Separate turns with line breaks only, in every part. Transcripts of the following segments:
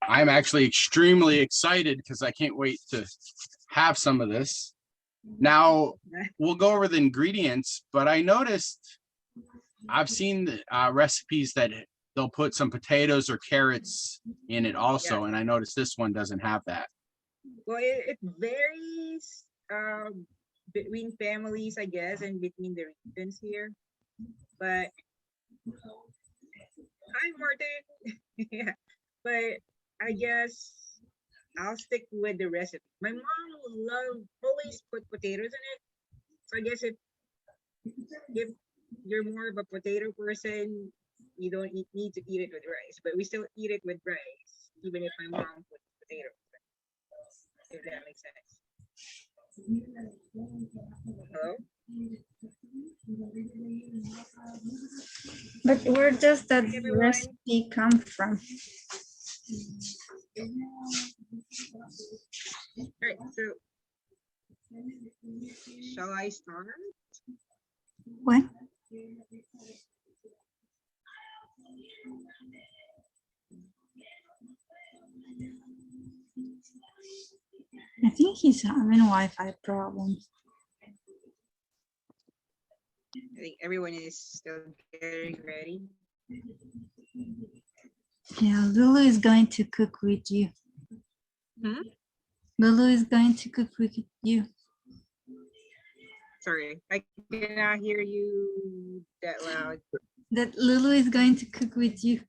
I'm actually extremely excited because I can't wait to have some of this. Now, we'll go over the ingredients, but I noticed I've seen recipes that they'll put some potatoes or carrots in it also, and I noticed this one doesn't have that.
Well, it varies between families, I guess, and between the regions here. But hi, Martin. Yeah, but I guess I'll stick with the recipe. My mom always put potatoes in it, so I guess if you're more of a potato person, you don't need to eat it with rice, but we still eat it with rice, even if my mom puts potatoes. If that makes sense. Hello?
But where does that
Everyone.
recipe come from?
All right, so shall I start?
What? I think he's having Wi-Fi problems.
I think everyone is still getting ready.
Yeah, Lulu is going to cook with you.
Hmm?
Lulu is going to cook with you.
Sorry, I cannot hear you that loud.
That Lulu is going to cook with you.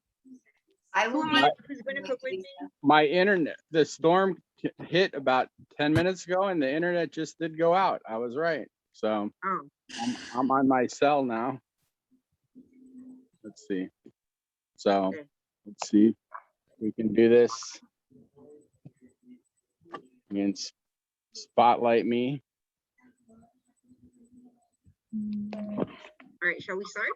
I will be.
Who's going to cook with me?
My internet, the storm hit about 10 minutes ago and the internet just did go out. I was right. So
Oh,
I'm on my cell now. Let's see. So
okay.
let's see. We can do this. You can spotlight me.
All right, shall we start?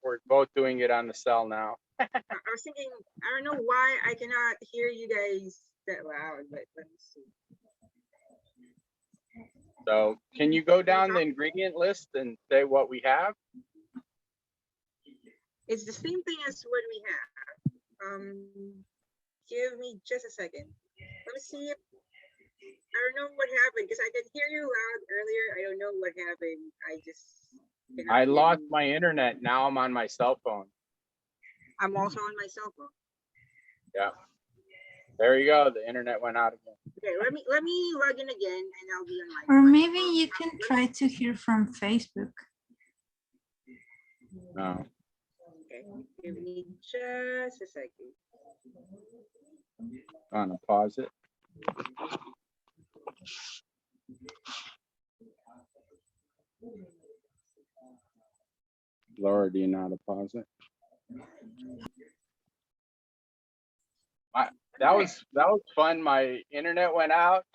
We're both doing it on the cell now.
I was thinking, I don't know why I cannot hear you guys that loud, but let me see.
So can you go down the ingredient list and say what we have?
It's the same thing as what we have. Give me just a second. Let me see if I don't know what happened because I could hear you loud earlier. I don't know what happened.
I lost my internet. Now I'm on my cell phone.
I'm also on my cell phone.
Yeah. There you go. The internet went out again.
Okay, let me log in again and I'll be on my
Or maybe you can try to hear from Facebook.
No.
Okay, give me just a second.
I'm gonna pause it. Laura, do you know how to pause it? That was fun. My internet went out.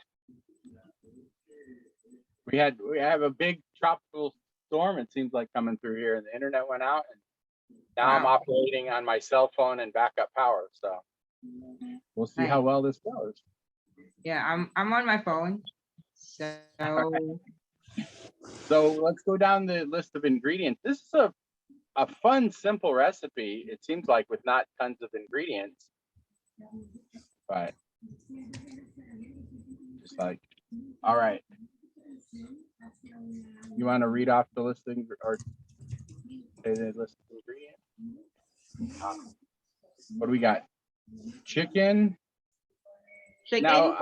We have a big tropical storm, it seems like, coming through here, and the internet went out. And now I'm operating on my cell phone and backup power. So we'll see how well this goes.
Yeah, I'm on my phone. So
So let's go down the list of ingredients. This is a fun, simple recipe. It seems like, with not tons of ingredients, but just like, all right. You want to read off the listing or say the list of ingredients? What do we got? Chicken. Now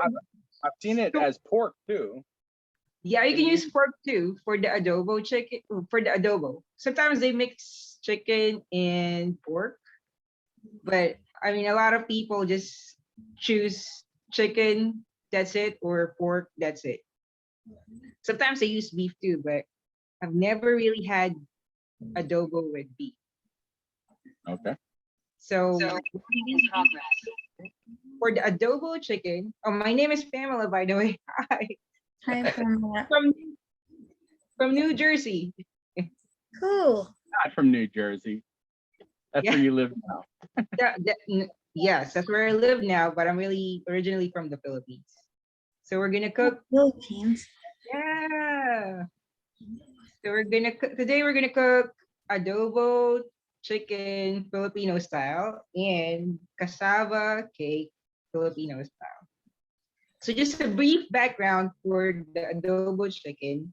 I've seen it as pork too.
yeah, you can use pork too for the adobo chicken. For the adobo, sometimes they mix chicken and pork, but I mean, a lot of people just choose chicken, that's it, or pork, that's it. Sometimes they use beef too, but I've never really had adobo with beef.
Okay.
So for the adobo chicken, oh, my name is Pamela, by the way. Hi.
Hi, Pamela.
From New Jersey.
Cool.
Not from New Jersey. That's where you live now.
Yes, that's where I live now, but I'm really originally from the Philippines. So we're gonna cook.
Philippines.
Yeah. So we're gonna cook today. We're gonna cook adobo chicken Filipino style and cassava cake Filipino style. So just a brief background for the adobo chicken.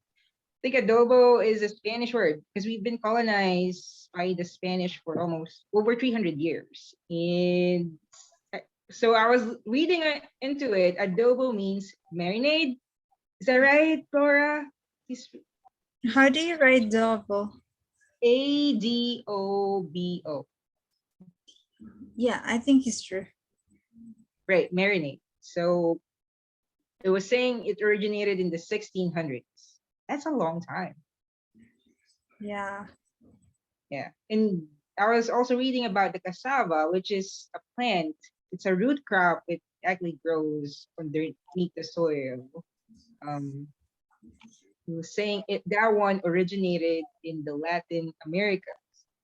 I think adobo is a Spanish word because we've been colonized by the Spanish for almost over 300 years. And so I was reading into it. Adobo means marinade. Is that right, Laura?
How do you write double?
Adobo.
Yeah, I think it's true.
Right, marinade. So it was saying it originated in the 1600s. That's a long time.
Yeah.
Yeah. And I was also reading about the cassava, which is a plant. It's a root crop. It actually grows underneath the soil. He was saying that one originated in the Latin America,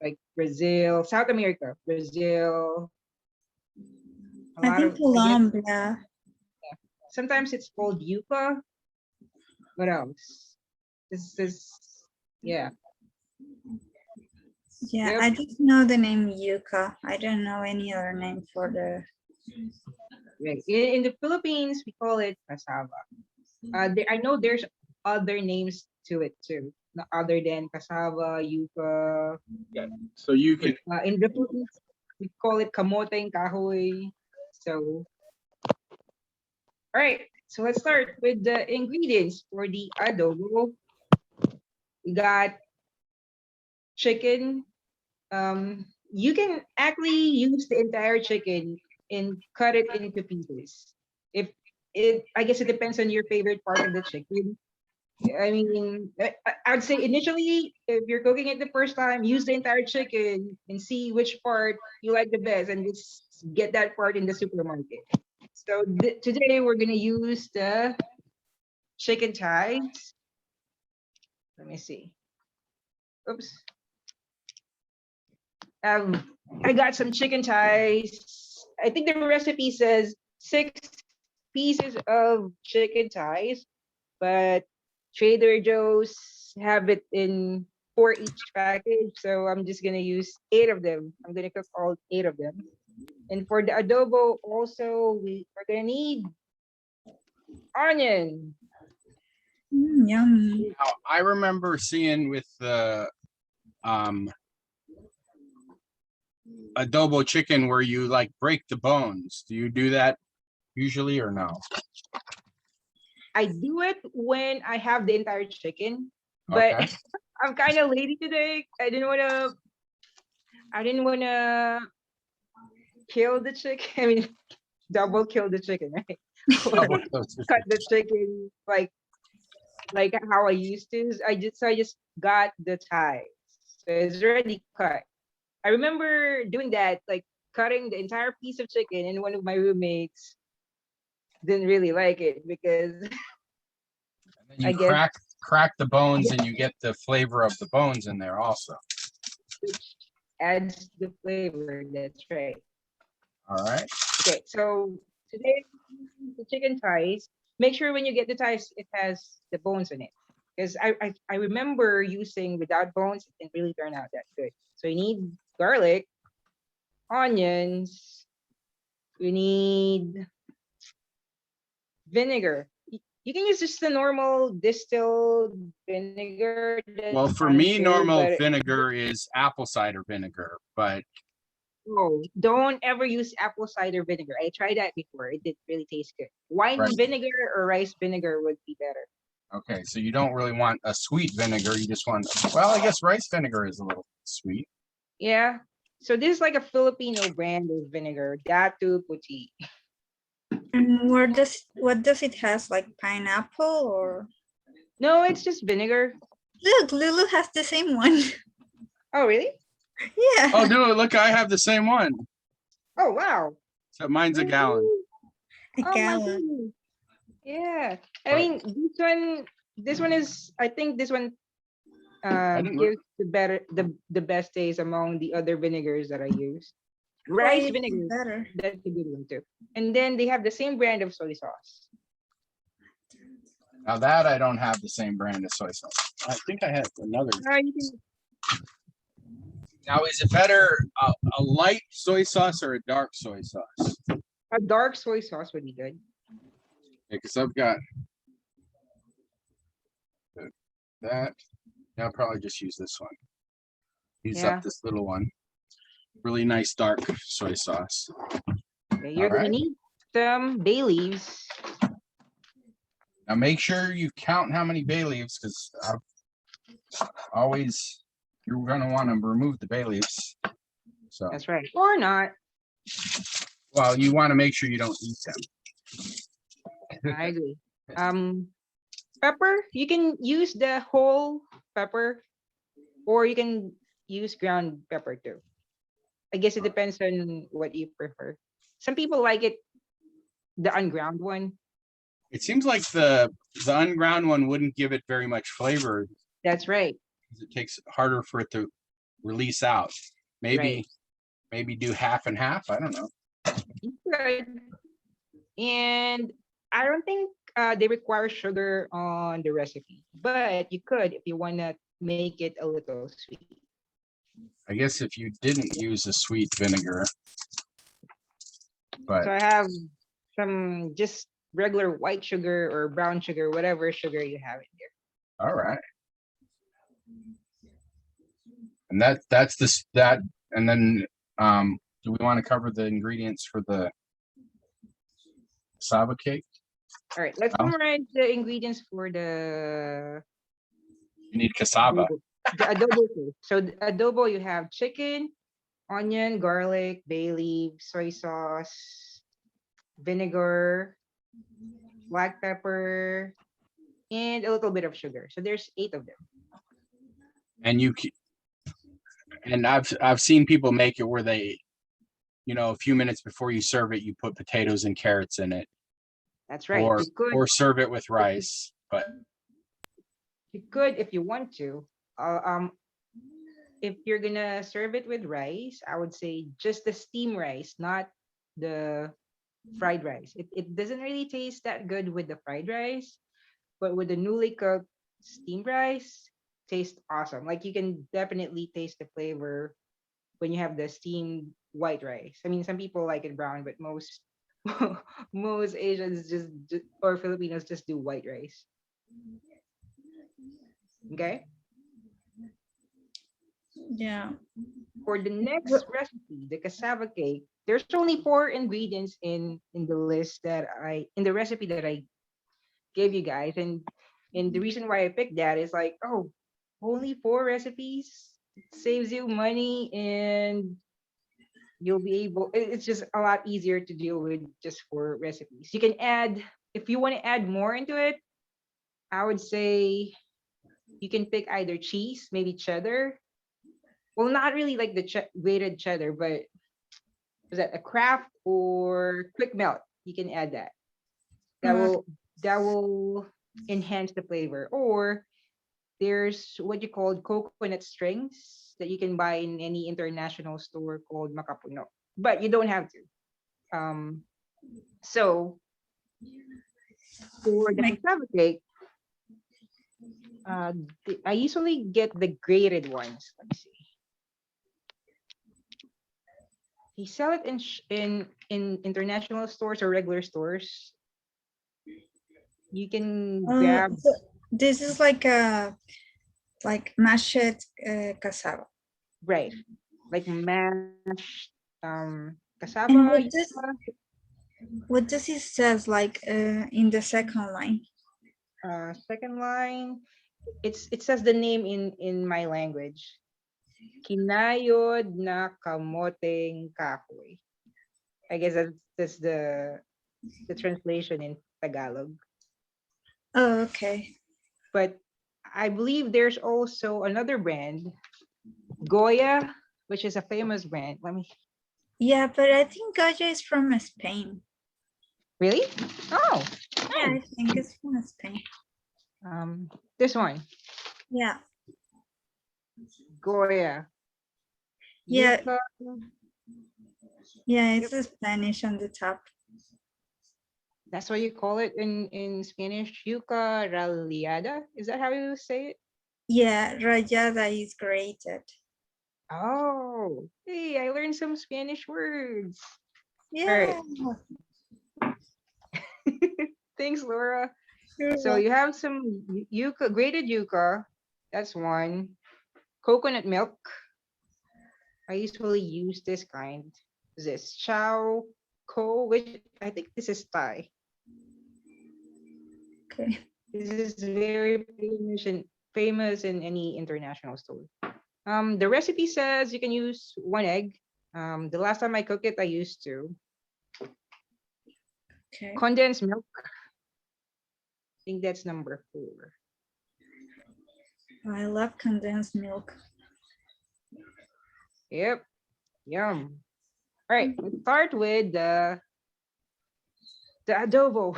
like Brazil, South America, Brazil.
I think Colombia.
Sometimes it's called yuca. What else? Yeah.
Yeah,
Yep.
I just know the name yuca. I don't know any other name for the.
Right. In the Philippines, we call it cassava. I know there's other names to it too, other than cassava, yuca.
Yeah. So you can.
In the Philippines, we call it kamoteng kahoy. So, all right. So let's start with the ingredients for the adobo. We got chicken. You can actually use the entire chicken and cut it into pieces. I guess it depends on your favorite part of the chicken. I mean, I'd say initially, if you're cooking it the first time, use the entire chicken and see which part you like the best, and just get that part in the supermarket. So today we're gonna use the chicken thighs. Let me see. Oops. I got some chicken thighs. I think the recipe says 6 pieces of chicken thighs, but Trader Joe's have it in 4 each package. So I'm just gonna use 8 of them. I'm gonna cook all 8 of them. And for the adobo, also we're gonna need onion.
Yummy.
Now, I remember seeing with the adobo chicken where you like break the bones. Do you do that usually or no?
I do it when I have the entire chicken, but
Okay.
I'm kind of lazy today. I didn't wanna kill the chicken. I mean, double kill the chicken, right? Or cut the chicken like how I used to. I just got the thighs. So it's already cut. I remember doing that, like cutting the entire piece of chicken, and one of my roommates didn't really like it because
You
I guess
crack the bones and you get the flavor of the bones in there also.
which adds the flavor. That's right.
All right.
Okay, so today the chicken thighs. Make sure when you get the thighs, it has the bones in it. Because I remember using without bones, it didn't really turn out that good. So you need garlic, onions, you need vinegar. You can use just the normal distilled vinegar.
Well, for
fine
me,
too,
normal
but
vinegar is apple cider vinegar, but
no, don't ever use apple cider vinegar. I tried that before. It didn't really taste good. Wine
Right.
vinegar or rice vinegar would be better.
okay, so you don't really want a sweet vinegar. You just want, well, I guess rice vinegar is a little sweet.
Yeah. So this is like a Filipino brand of vinegar, Datu Puti.
And what does it has, like pineapple or?
No, it's just vinegar.
Look, Lulu has the same one.
Oh, really?
Yeah.
Oh, dude, look, I have the same one.
Oh, wow.
So mine's a gallon.
A
Oh, my
gallon.
goodness. Yeah. I
Right.
mean, this one is, I think this one
didn't
gives the best taste among the other vinegars that I use.
Why
Rice
is it
vinegar,
better?
that's a good one too. And then they have the same brand of soy sauce.
Now that I don't have the same brand of soy sauce. I think I have another.
You can,
Now, is it better a light soy sauce or a dark soy sauce?
A dark soy sauce would be good.
Because I've got that. I'll probably just use this one. Use
Yeah.
up this little one. Really nice dark soy sauce.
Okay, you're
All
gonna
right.
need some bay leaves.
Now make sure you count how many bay leaves, because always you're gonna want to remove the bay leaves. So,
That's right. Or not.
well, you want to make sure you don't eat them.
I agree. Pepper, you can use the whole pepper, or you can use ground pepper too. I guess it depends on what you prefer. Some people like it, the unground one.
It seems like the unground one wouldn't give it very much flavor.
That's right.
It takes harder for it to release out. Maybe do half and half. I don't know.
You could. And I don't think they require sugar on the recipe, but you could if you want to make it a little sweet.
I guess if you didn't use a sweet vinegar, but
So I have some just regular white sugar or brown sugar, whatever sugar you have in there.
all right. And that's this that, and then do we want to cover the ingredients for the cassava cake?
All right, let's
Oh.
summarize the ingredients for the
You need cassava.
the adobo cake. So the adobo, you have chicken, onion, garlic, bay leaf, soy sauce, vinegar, black pepper, and a little bit of sugar. So there's 8 of them.
And I've seen people make it where they, a few minutes before you serve it, you put potatoes and carrots in it,
That's right.
or
You could,
serve it with rice. But
if you want to. If you're gonna serve it with rice, I would say just the steam rice, not the fried rice. It doesn't really taste that good with the fried rice, but with the newly cooked steamed rice, tastes awesome. Like you can definitely taste the flavor when you have the steamed white rice. I mean, some people like it brown, but most most Asians or Filipinos just do white rice. Okay.
Yeah.
For the next recipe, the cassava cake, there's only 4 ingredients in the list that in the recipe that I gave you guys, and the reason why I picked that is like, oh, only 4 recipes. It saves you money, and you'll be able. It's just a lot easier to deal with just 4 recipes. You can add, if you want to add more into it, I would say you can pick either cheese, maybe cheddar. Well, not really like the grated cheddar, but is that a Kraft or quick melt? You can add that. That will enhance the flavor. Or there's what you call coconut strings that you can buy in any international store called Makapuno, but you don't have to. So for the cassava cake, I usually get the grated ones. Let me see. They sell it in international stores or regular stores. You can grab.
This is like mashed cassava.
Right, like mashed cassava.
And what does it says like in the second line?
Second line, it says the name in my language. Kinayod na kamoteng kahoy. I guess that's the translation in Tagalog.
Oh, okay.
But I believe there's also another brand, Goya, which is a famous brand.
Yeah, but I think Goya is from Spain.
Really? Oh,
yeah, I think it's from Spain.
This one.
Yeah.
Goya.
Yeah.
Yuca.
Yeah, it's Spanish on the top.
That's what you call it in Spanish. Yuca rallada. Is that how you say it?
Yeah, rallada is grated.
Oh, hey, I learned some Spanish words.
Yeah.
Thanks, Laura.
You're
So you have some yuca, grated yuca. That's one. Coconut milk. I usually use this kind. This chow ko, which I think this is Thai.
okay.
This is very famous in any international store. The recipe says you can use 1 egg. The last time I cooked it, I used to.
Okay.
Condensed milk. I think that's number 4.
I love condensed milk.
Yep. Yum. All right, let's start with the adobo.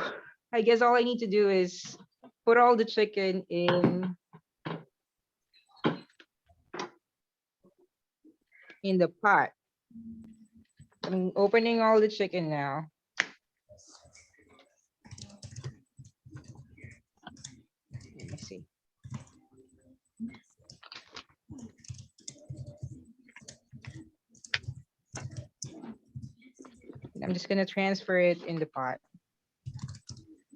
I guess all I need to do is put all the chicken in the pot. I'm opening all the chicken now. Let me see. I'm just gonna transfer it in the pot.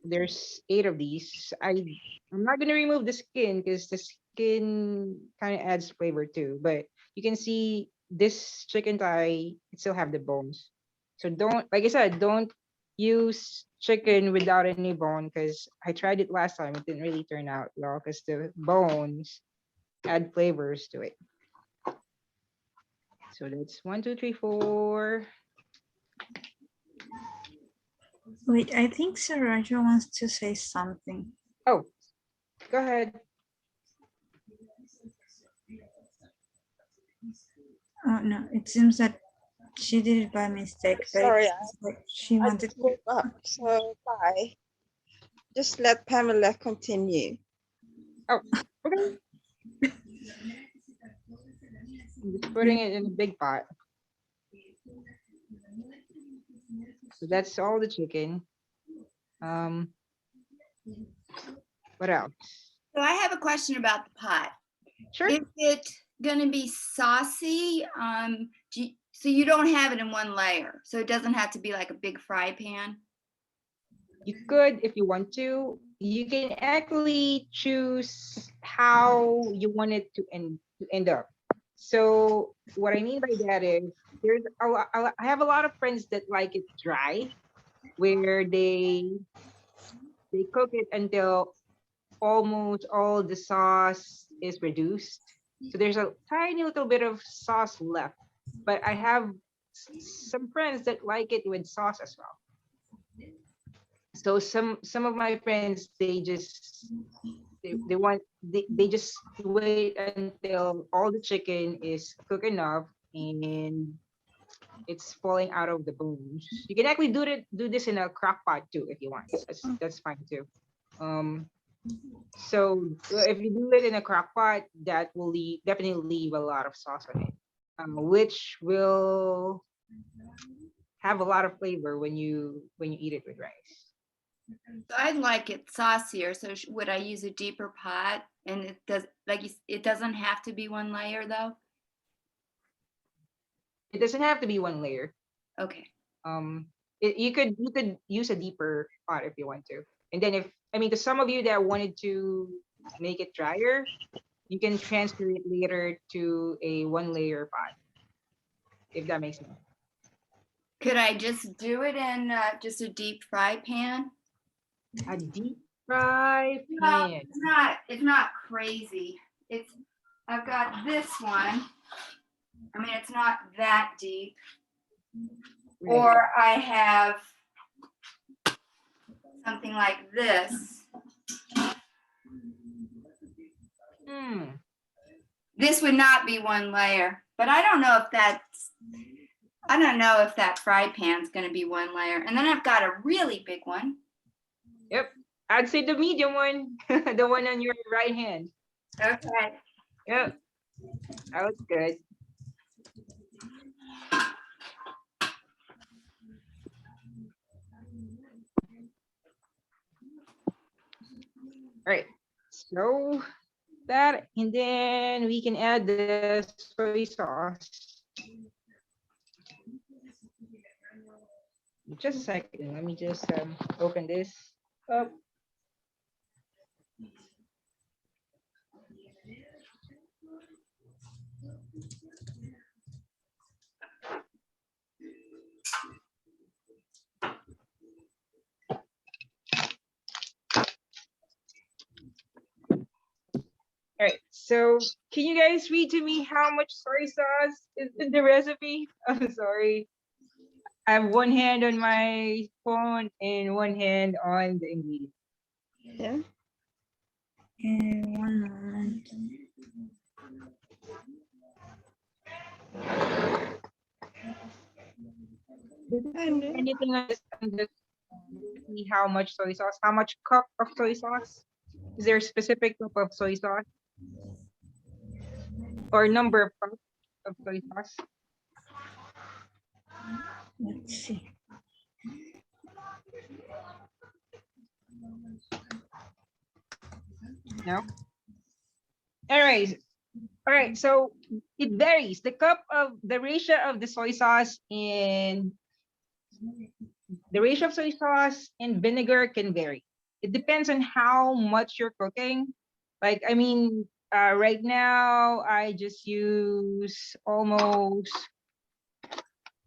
There's 8 of these. I'm not gonna remove the skin because the skin kind of adds flavor too. But you can see this chicken thigh, it still have the bones. So don't, like I said, don't use chicken without any bone because I tried it last time. It didn't really turn out well because the bones add flavors to it. So that's 1, 2, 3, 4.
Wait, I think Saraja wants to say something.
Oh, go ahead.
Oh no, it seems that she did it by mistake. But
Sorry,
it's like she
I
wanted
just woke up, so bye. Just let Pamela continue.
Oh, okay. I'm just putting it in a big pot. So that's all the chicken. What else?
So I have a question about the pot.
Sure.
Is it gonna be saucy? So you don't have it in one layer, so it doesn't have to be like a big fry pan?
You could if you want to. You can actually choose how you want it to end up. So what I mean by that is there's I have a lot of friends that like it dry, where they cook it until almost all the sauce is reduced. So there's a tiny little bit of sauce left. But I have some friends that like it with sauce as well. So some of my friends, they just wait until all the chicken is cooked enough and it's falling out of the bones. You can actually do this in a crock pot too if you want. That's fine too. So if you do it in a crock pot, that will definitely leave a lot of sauce on it, which will have a lot of flavor when you eat it with rice.
So I'd like it saucier, so would I use a deeper pot? And it does, it doesn't have to be one layer though?
It doesn't have to be one layer.
Okay.
You could use a deeper pot if you want to. And then to some of you that wanted to make it drier, you can transfer it later to a 1-layer pot, if that makes sense.
Could I just do it in just a deep fry pan?
A deep fry
No,
pan.
it's not crazy. I've got this one. I mean, it's not that deep.
Right.
Or I have something like this. This would not be one layer, but I don't know if that fry pan's going to be one layer. And then I've got a really big one.
Yep. I'd say the medium one, the one on your right hand.
Okay.
Yep. That looks good. All right. So that, and then we can add the soy sauce. Just a second. Let me just open this up. All right, so can you guys read to me how much soy sauce is in the recipe? I'm sorry. I have one hand on my phone and one hand on the ingredient.
Yeah.
One moment.
And
Anything on this, see how much soy sauce, how much cup of soy sauce? Is there a specific cup of soy sauce? Or number of cups of soy sauce?
Let's see.
No? All right, so it varies. The ratio of the soy sauce and the ratio of soy sauce and vinegar can vary. It depends on how much you're cooking. Like, I mean, right now I just use almost,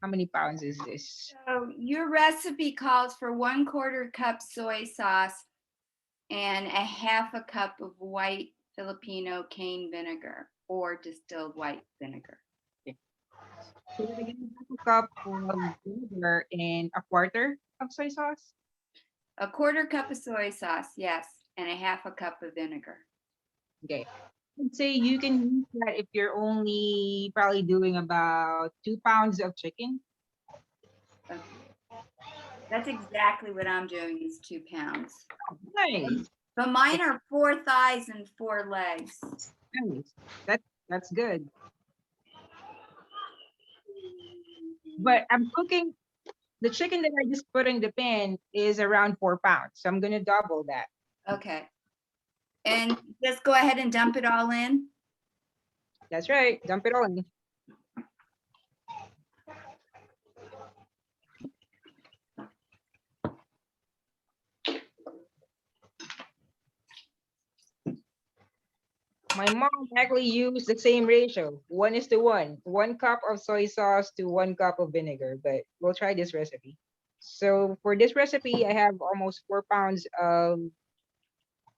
how many pounds is this?
So your recipe calls for 1/4 cup soy sauce and a 1/2 cup of white Filipino cane vinegar or distilled white vinegar.
So we're gonna have a cup of vinegar and a 1/4 of soy sauce.
1/4 cup of soy sauce, yes, and a 1/2 cup of vinegar.
Okay. I'd say you can use that if you're only probably doing about 2 pounds of chicken.
Okay. That's exactly what I'm doing is 2 pounds.
Nice.
But mine are 4 thighs and 4 legs.
Nice. That's good. But I'm cooking the chicken that I just put in the pan is around 4 pounds. So I'm gonna double that.
Okay. And just go ahead and dump it all in.
That's right. Dump it all in. My mom actually used the same ratio, 1:1, 1 cup of soy sauce to 1 cup of vinegar, but we'll try this recipe. So for this recipe, I have almost 4 pounds of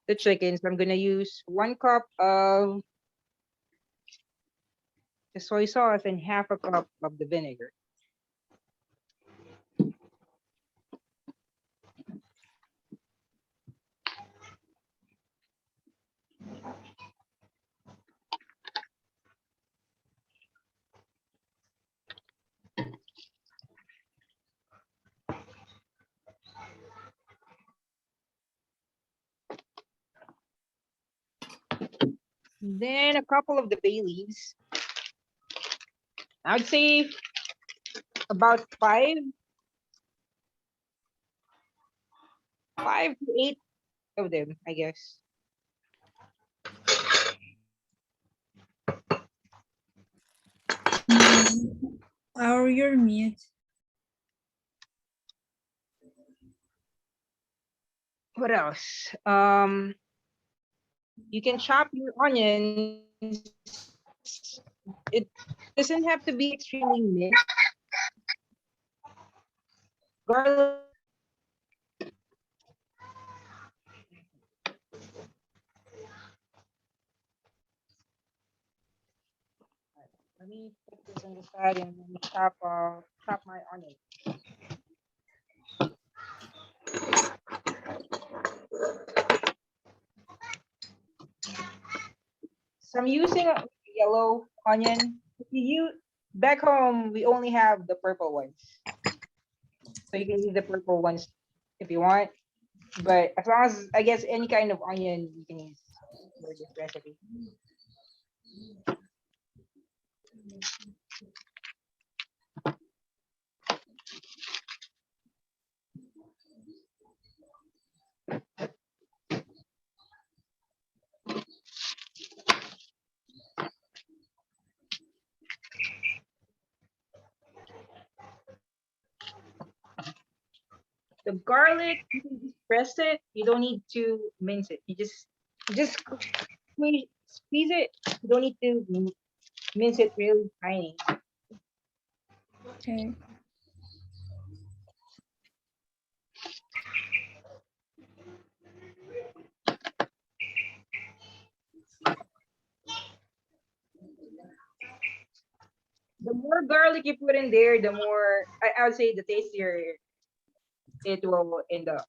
the chicken. So I'm gonna use 1 cup of the soy sauce and 1/2 cup of the vinegar. Then a couple of the bay leaves. I would say about 5 to 8 of them, I guess.
Or you're mute.
What else? You can chop your onions. It doesn't have to be extremely minced. Garlic. Let me put this on the side and then chop my onion. So I'm using a yellow onion. If you back home, we only have the purple ones. So you can use the purple ones if you want. But as long as, I guess, any kind of onion you can use for this recipe. The garlic, you can just press it. You don't need to mince it. You just squeeze it. You don't need to mince it really tiny.
Okay.
The more garlic you put in there, the more I would say the tastier it will end up.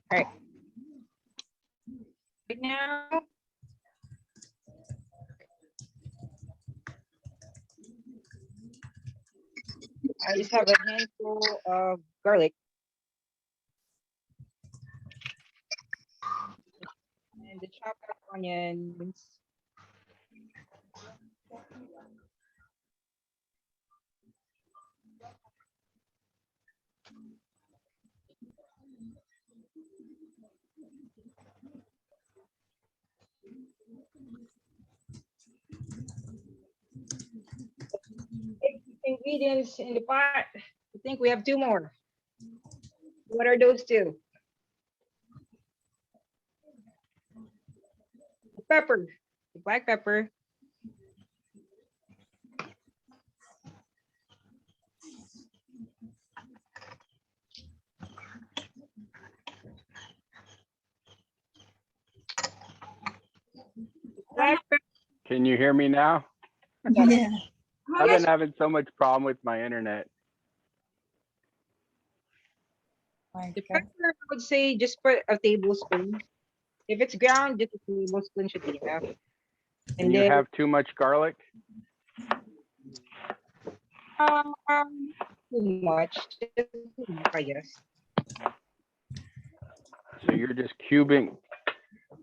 All right. Right now, I just have a handful of garlic. And the chopped up onions. Ingredients in the pot. I think we have two more. What are those two? The pepper, the black pepper. Black pepper.
Can you hear me now?
Yeah.
I've been having so much problem with my internet.
The pepper, I would say just put a tablespoon. If it's ground, just a tablespoon should be enough.
Can
And
you
then,
have too much garlic?
too much, just enough, I guess.
So you're just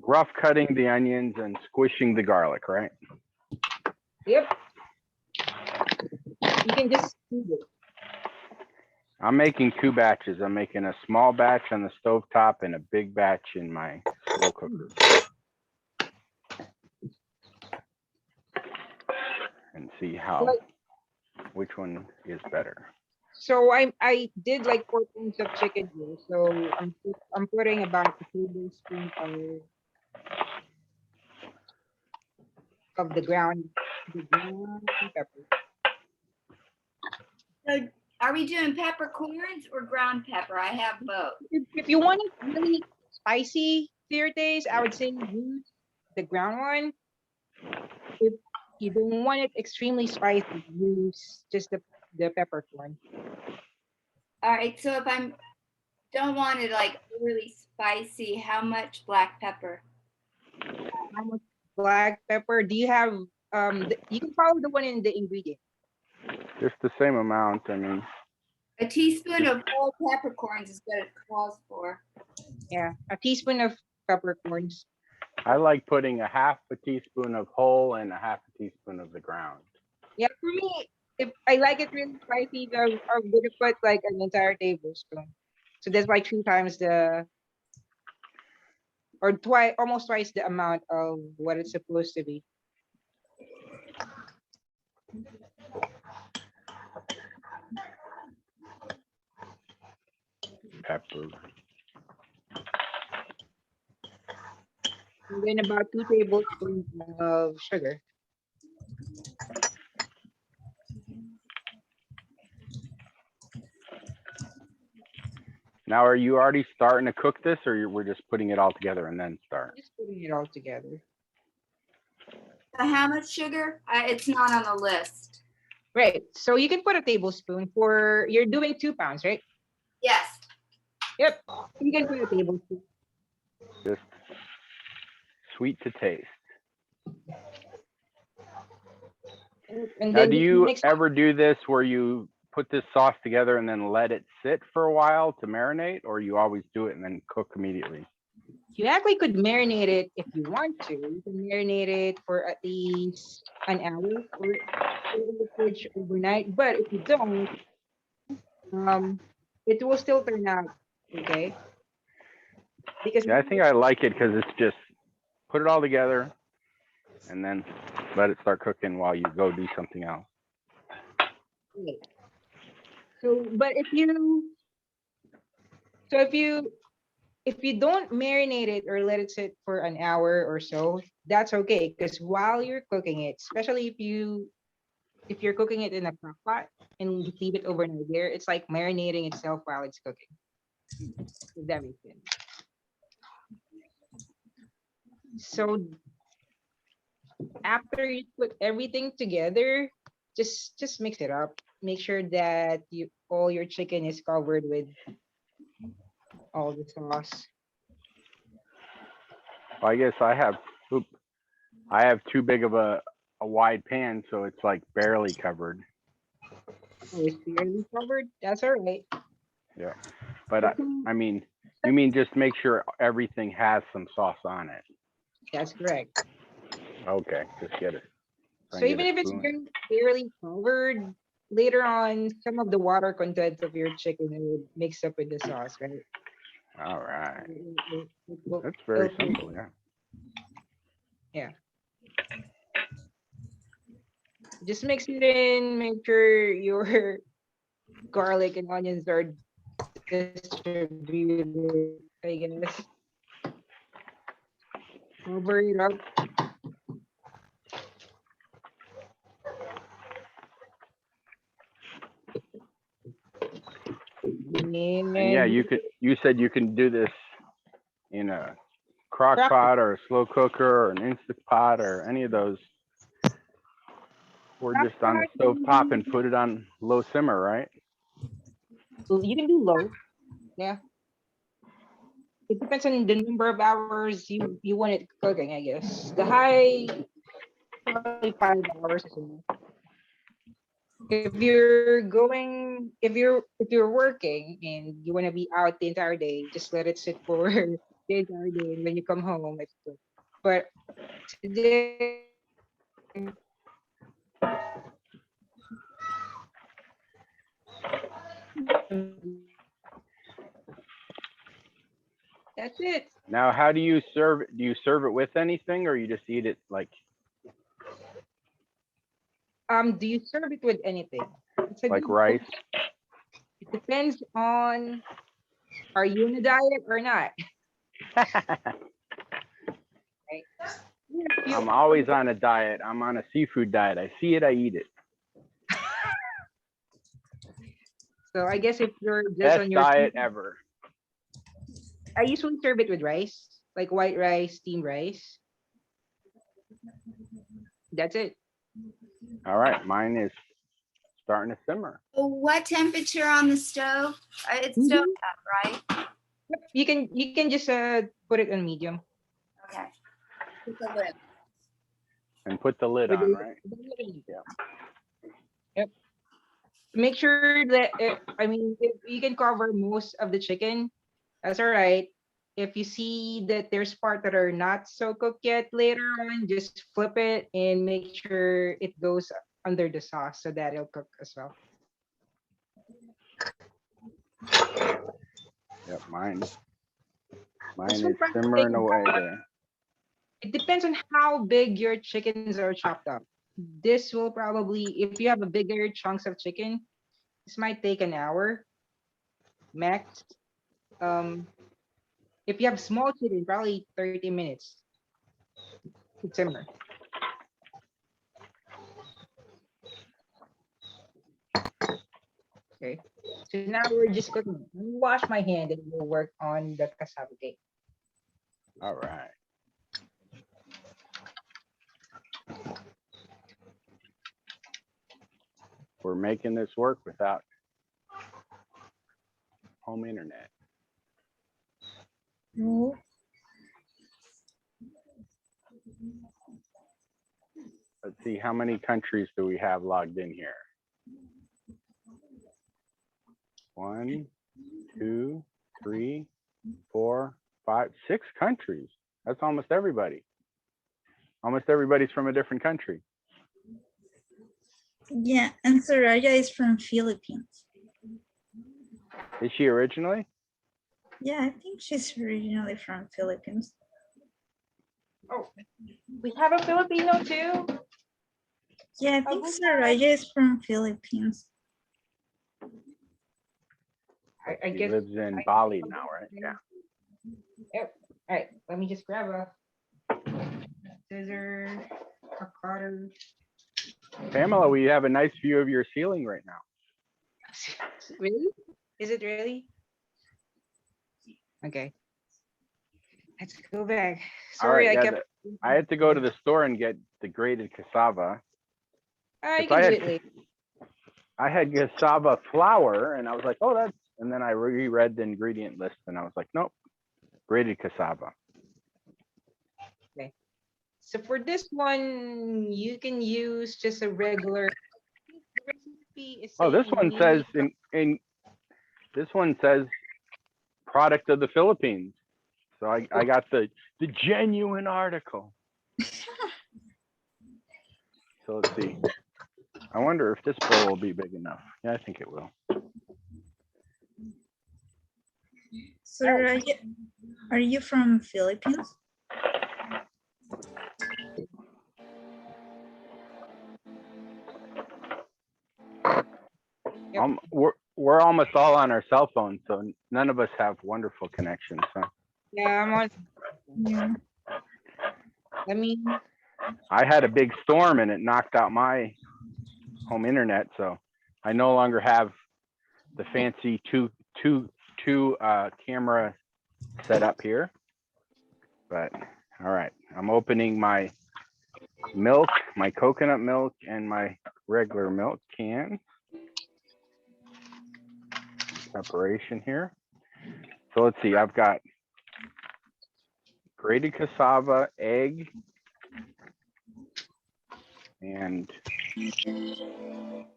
rough cutting the onions and squishing the garlic, right?
Yep. You can just squeeze it.
I'm making two batches. I'm making a small batch on the stovetop and a big batch in my slow cooker. And see which one is better.
So I did like 4 pounds of chicken here. So I'm putting about a tablespoon of the ground pepper.
So are we doing peppercorns or ground pepper? I have both.
If you want it really spicy to your taste, I would say use the ground one. If you don't want it extremely spicy, use just the peppercorn.
All right, so if I don't want it like really spicy, how much black pepper?
How much black pepper? Do you have you can follow the one in the ingredient.
Just the same amount. I mean,
A teaspoon of whole peppercorns is what it calls for.
Yeah, a teaspoon of peppercorns.
I like putting a half a teaspoon of whole and a half a teaspoon of the ground.
Yeah, for me, if I like it really spicy, I'm gonna put like an entire tablespoon. So that's like 2 times almost twice the amount of what it's supposed to be.
Pepper.
And then about 2 tablespoons of sugar.
Now, are you already starting to cook this, or we're just putting it all together and then start?
Just putting it all together.
So how much sugar? It's not on the list.
Right. So you can put a tablespoon for, you're doing 2 pounds, right?
Yes.
Yep. You can put a tablespoon.
Just sweet to taste.
And
Now,
then
do
you
you
mix.
ever do this where you put this sauce together and then let it sit for a while to marinate, or you always do it and then cook immediately?
You actually could marinate it if you want to. You can marinate it for at least an hour or put it in the fridge overnight. But if you don't, it will still turn out okay. Because
Yeah, I think I like it because it's just put it all together and then let it start cooking while you go do something else.
so, but if you if you don't marinate it or let it sit for an hour or so, that's okay. Because while you're cooking it, especially if you're cooking it in a crock pot and leave it overnight there, it's like marinating itself while it's cooking. If that makes sense. So after you put everything together, just mix it up. Make sure that all your chicken is covered with all the sauce.
Well, I guess I have too big of a wide pan, so it's like barely covered.
Oh, it's barely covered. That's all right.
Yeah, but I mean, you mean just make sure everything has some sauce on it.
That's correct.
Okay, just get it. Try
So
and get
even
a
if it's
spoon.
barely covered, later on, some of the water content of your chicken will mix up with the sauce, right?
All right,
It will-
that's very
it'll-
simple. Yeah.
Yeah. Just mix it in. Make sure your garlic and onions are distributed, I guess. Cover it up.
And yeah, you said you can do this in a crock
Crock pot.
pot or a slow cooker or an instant pot or any of those. Or
Crock
just on the
pot,
stove top and put it on low simmer, right?
you can do low. Yeah. It depends on the number of hours you want it cooking, I guess. The high, probably 5 hours or so. If you're working and you want to be out the entire day, just let it sit for the entire day, and when you come home, it's good. But today, that's it.
Now, how do you serve it? Do you serve it with anything or you just eat it like
Do you serve it with anything? It's a good
rice?
It depends on, are you on a diet or not? Right?
I'm always on a diet. I'm on a seafood diet. I see it, I eat it.
So I guess if you're just
Best
on your
diet ever.
I usually serve it with rice, like white rice, steamed rice. That's it.
All right, mine is starting to simmer.
What temperature on the stove? It's
Mhm.
stove top, right?
You can just put it on medium.
Okay. With the lid.
And put the lid
With
on,
the-
right?
Yep. Make sure that if you can cover most of the chicken, that's all right. If you see that there's parts that are not so cooked yet later on, just flip it and make sure it goes under the sauce so that it'll cook as well.
Yep, mine
This
is
will probably
simmering
take
away
about-
there.
It depends on how big your chickens are chopped up. This will probably, if you have a bigger chunks of chicken, this might take an hour max. If you have small chicken, probably 30 minutes to simmer. Okay. So now we're just cooking. Let me wash my hand and we'll work on the cassava cake.
All right. We're making this work without home internet.
Oh,
Let's see, how many countries do we have logged in here? 1, 2, 3, 4, 5, 6 countries. That's almost everybody. Almost everybody's from a different country.
yeah, and Soraya is from Philippines.
Is she originally?
Yeah, I think she's originally from Philippines.
Oh, we have a Filipino too.
Yeah, I think Soraya is from Philippines.
I
She
guess.
lives in Bali now, right? Yeah.
Yep. All right, let me just grab a scissor, a cutter.
Pamela, we have a nice view of your ceiling right now.
Really? Is it really? Okay. Let's go back.
All
Sorry,
right,
I
yeah,
kept.
I had to go to the store and get the grated cassava.
I
If
can do
had,
it later.
I had cassava flour and I was like, oh, that's, and then I reread the ingredient list and I was like, nope, grated cassava.
So for this one, you can use just a regular. The recipe is
Oh, this
saying
one
you
says
need-
this one says product of the Philippines. So I got the genuine article. So let's see. I wonder if this bowl will be big enough. Yeah, I think it will.
Soraya, are you from Philippines?
Yep.
We're almost all on our cell phones, so none of us have wonderful connections. So
Yeah, I'm on.
Yeah.
Let me.
I had a big storm and it knocked out my home internet, so I no longer have the fancy two camera setup here. But all right, I'm opening my milk, my coconut milk, and my regular milk can. Preparation here. So let's see, I've got grated cassava, egg, and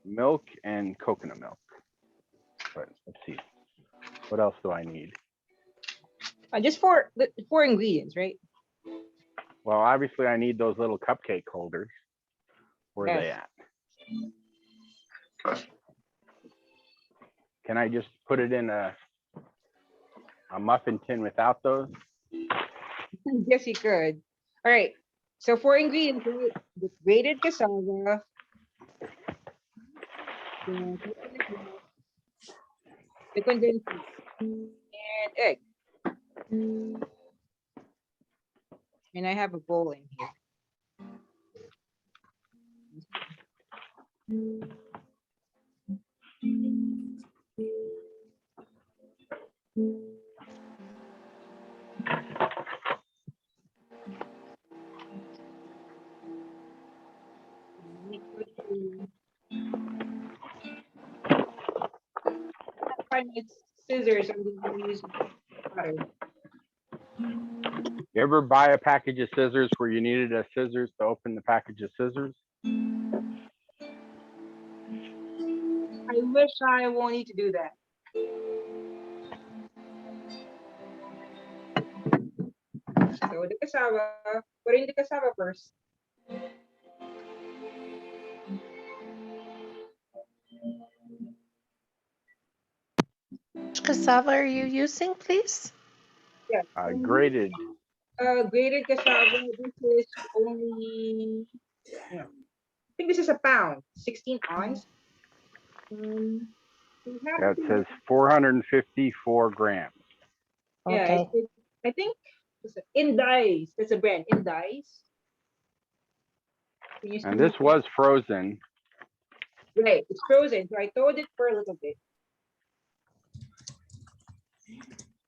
milk and coconut milk. But let's see, what else do I need?
Just four ingredients, right?
Well, obviously I need those little cupcake holders. Where are they
Yes.
at? Can I just put it in a muffin tin without those?
Yes, you could. All right. So 4 ingredients, right? The grated cassava, the condensed milk, and egg. And I have a bowl in here. Find my scissors. I'm going to use butter.
You ever buy a package of scissors where you needed a scissors to open the package of scissors?
I wish I won't need to do that. So the cassava, put in the cassava first.
Which cassava are you using, please?
Yeah.
Grated.
Grated cassava. This is only. I think this is a pound, 16 ounce. You have
Yeah, it
to-
says 454 grams.
Yeah,
Okay.
I think it's in dice. That's a brand in dice. Can you
And
see
this
it?
was frozen.
Right, it's frozen. So I thawed it for a little bit.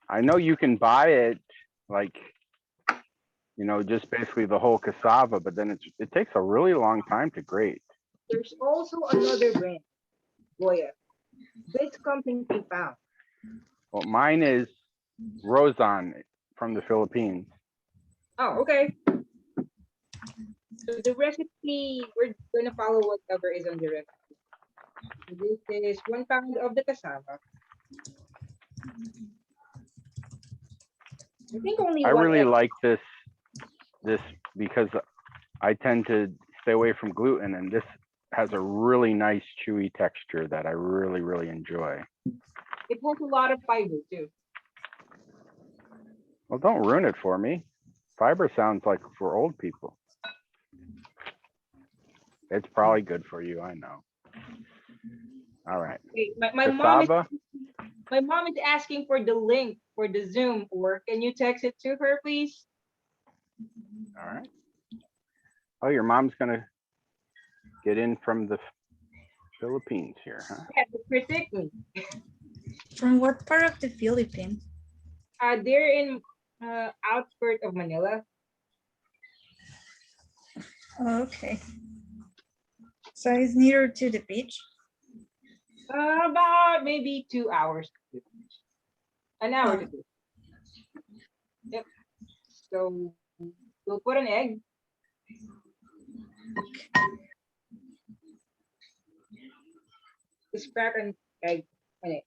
I know you can buy it like you know, just basically the whole cassava, but then it takes a really long time to grate.
There's also another brand, Goya. This comes in 3 pounds.
Well, mine is Rosan from the Philippines.
Oh, okay. So the recipe, we're gonna follow whatever is on the recipe. So this is 1 pound of the cassava. I think only
I
one
really
egg.
like this because I tend to stay away from gluten, and this has a really nice chewy texture that I really, really enjoy.
It has a lot of fiber too.
Well, don't ruin it for me. Fiber sounds like for old people. It's probably good for you, I know. All right.
Hey, my
Cassava,
mom is asking for the link for the Zoom, or can you text it to her, please?
all right. Oh, your mom's gonna get in from the Philippines here, huh?
Yeah, predict me.
From what part of the Philippines?
They're in outskirt of Manila.
Okay. So it's nearer to the beach.
About maybe 2 hours. An hour to do. Yep. So we'll put an egg. Just crack an egg on it.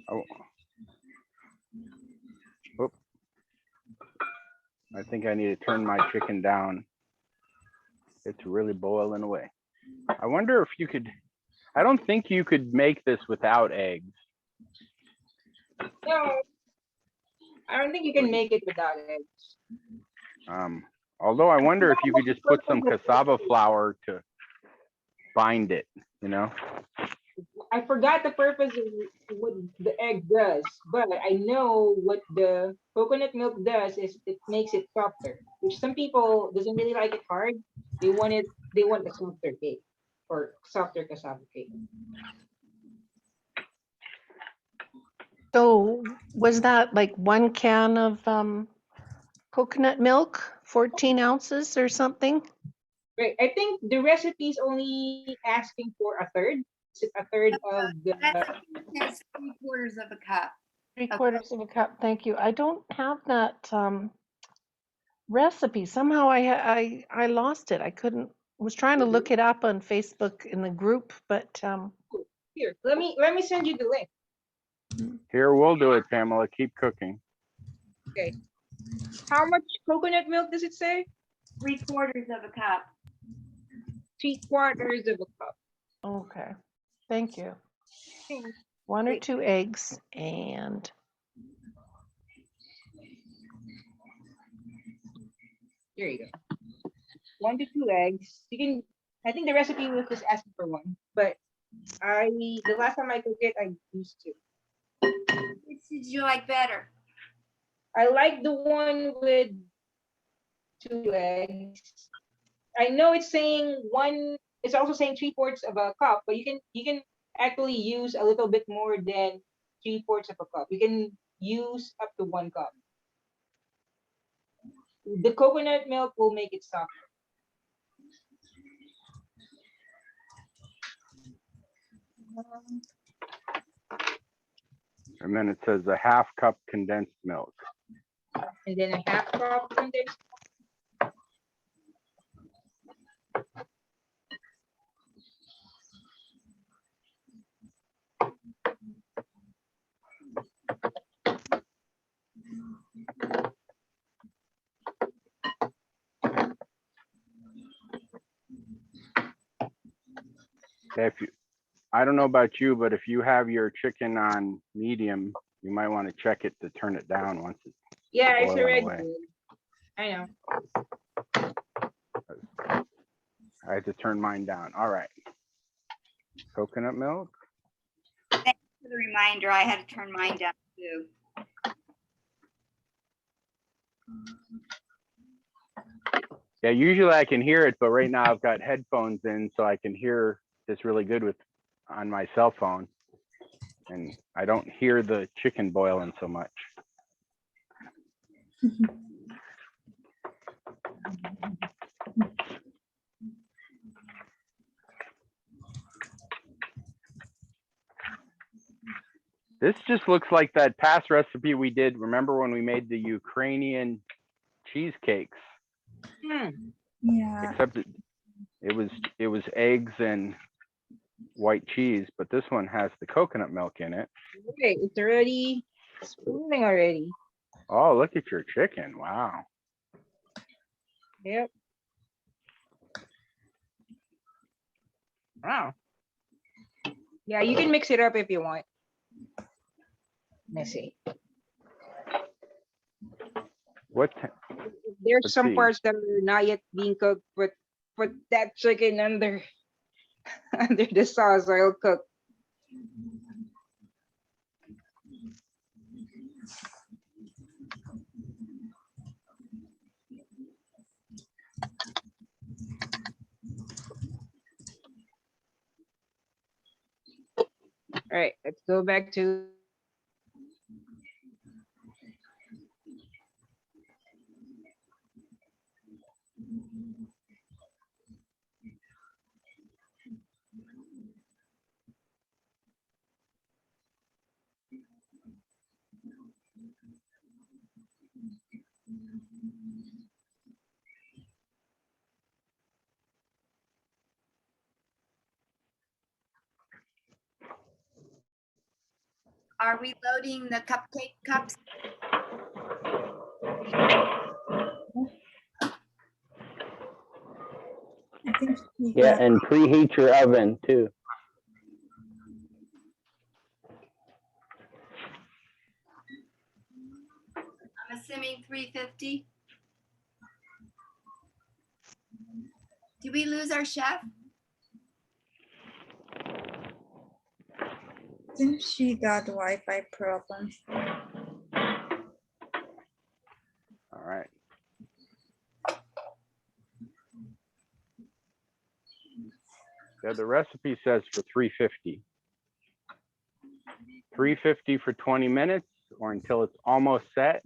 Oh. Oop. I think I need to turn my chicken down. It's really boiling away. I wonder if you could, I don't think you could make this without eggs.
No, I don't think you can make it without eggs.
Although I wonder if you could just put some cassava flour to bind it, you know?
I forgot the purpose of what the egg does, but I know what the coconut milk does is it makes it softer, which some people doesn't really like it hard. They want a softer cake or softer cassava cake.
So was that like 1 can of coconut milk, 14 ounces or something?
Right. I think the recipe is only asking for a third. Is it a third of the
That's 3/4 of a cup.
3/4 of a cup. Thank you. I don't have that recipe. Somehow I lost it. I couldn't. Was trying to look it up on Facebook in the group, but
here? Let me send you the link.
Here, we'll do it, Pamela. Keep cooking.
Okay. How much coconut milk does it say?
3/4 of a cup.
3/4 of a cup.
okay. Thank you.
Okay.
1 or
Wait.
2 eggs and
There you go. 1 to 2 eggs. You can. I think the recipe was just asking for 1, but the last time I cooked it, I used 2.
Which did you like better?
I like the one with 2 eggs. I know it's saying 1. It's also saying 3/4 of a cup, but you can actually use a little bit more than 3/4 of a cup. You can use up to 1 cup. The coconut milk will make it softer.
And then it says a 1/2 cup condensed milk.
And then a 1/2 cup condensed.
If you, I don't know about you, but if you have your chicken on medium, you might want to check it to turn it down once it's
Yeah, it's
boiling
already
away.
good. I know.
I had to turn mine down. All right. Coconut milk.
Thanks for the reminder. I had to turn mine down too.
Yeah, usually I can hear it, but right now I've got headphones in, so I can hear this really good with on my cell phone, and I don't hear the chicken boiling so much. This just looks like that past recipe we did. Remember when we made the Ukrainian cheesecakes?
Yeah.
Except it was eggs and white cheese, but this one has the coconut milk in it.
Okay, it's already spooning already.
Oh, look at your chicken. Wow.
Yep. Wow. Yeah, you can mix it up if you want. Let's see.
What?
There's
Let's
some
see.
parts that are not yet being cooked, but put that chicken under under the sauce, so it'll cook. All right, let's go back to
Are we loading the cupcake cups?
I think she
Yeah,
got,
and preheat your oven too.
I'm assuming 350. Did we lose our chef?
I think she got Wi-Fi problems.
All right. Yeah, the recipe says for 350. 350 for 20 minutes or until it's almost set.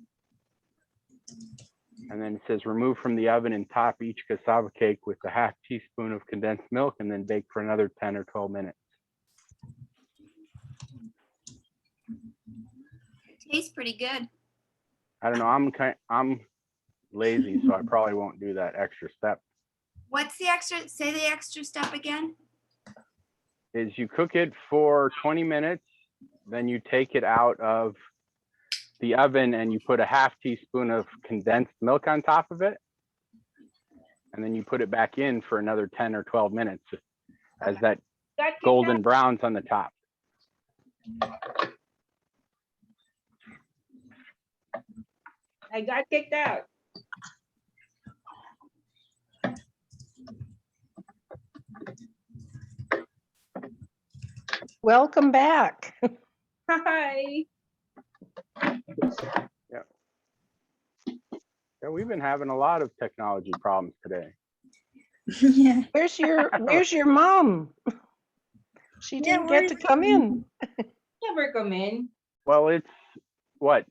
And then it says remove from the oven and top each cassava cake with a half teaspoon of condensed milk and then bake for another 10 or 12 minutes.
Tastes pretty good.
I don't know, I'm lazy, so I probably won't do that extra step.
What's the extra? Say the extra step again.
Is you cook it for 20 minutes, then you take it out of the oven and you put a half teaspoon of condensed milk on top of it. And then you put it back in for another 10 or 12 minutes as that golden browns on the top.
I got kicked out.
Welcome back.
Hi.
Yeah, we've been having a lot of technology problems today.
Yeah.
Where's your mom? She
Yeah,
didn't get to come in.
Never come in.
Well, it's what,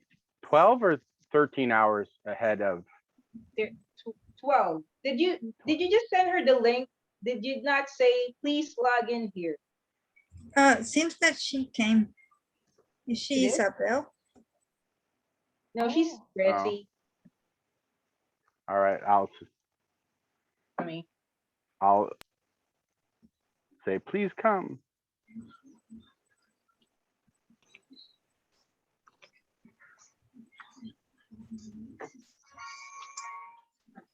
12 or 13 hours ahead of.
12. Did you just send her the link? Did you not say please log in here?
Seems that she came. Is she
She did?
Isabel?
No, she's Betsy.
All right, I'll say please come.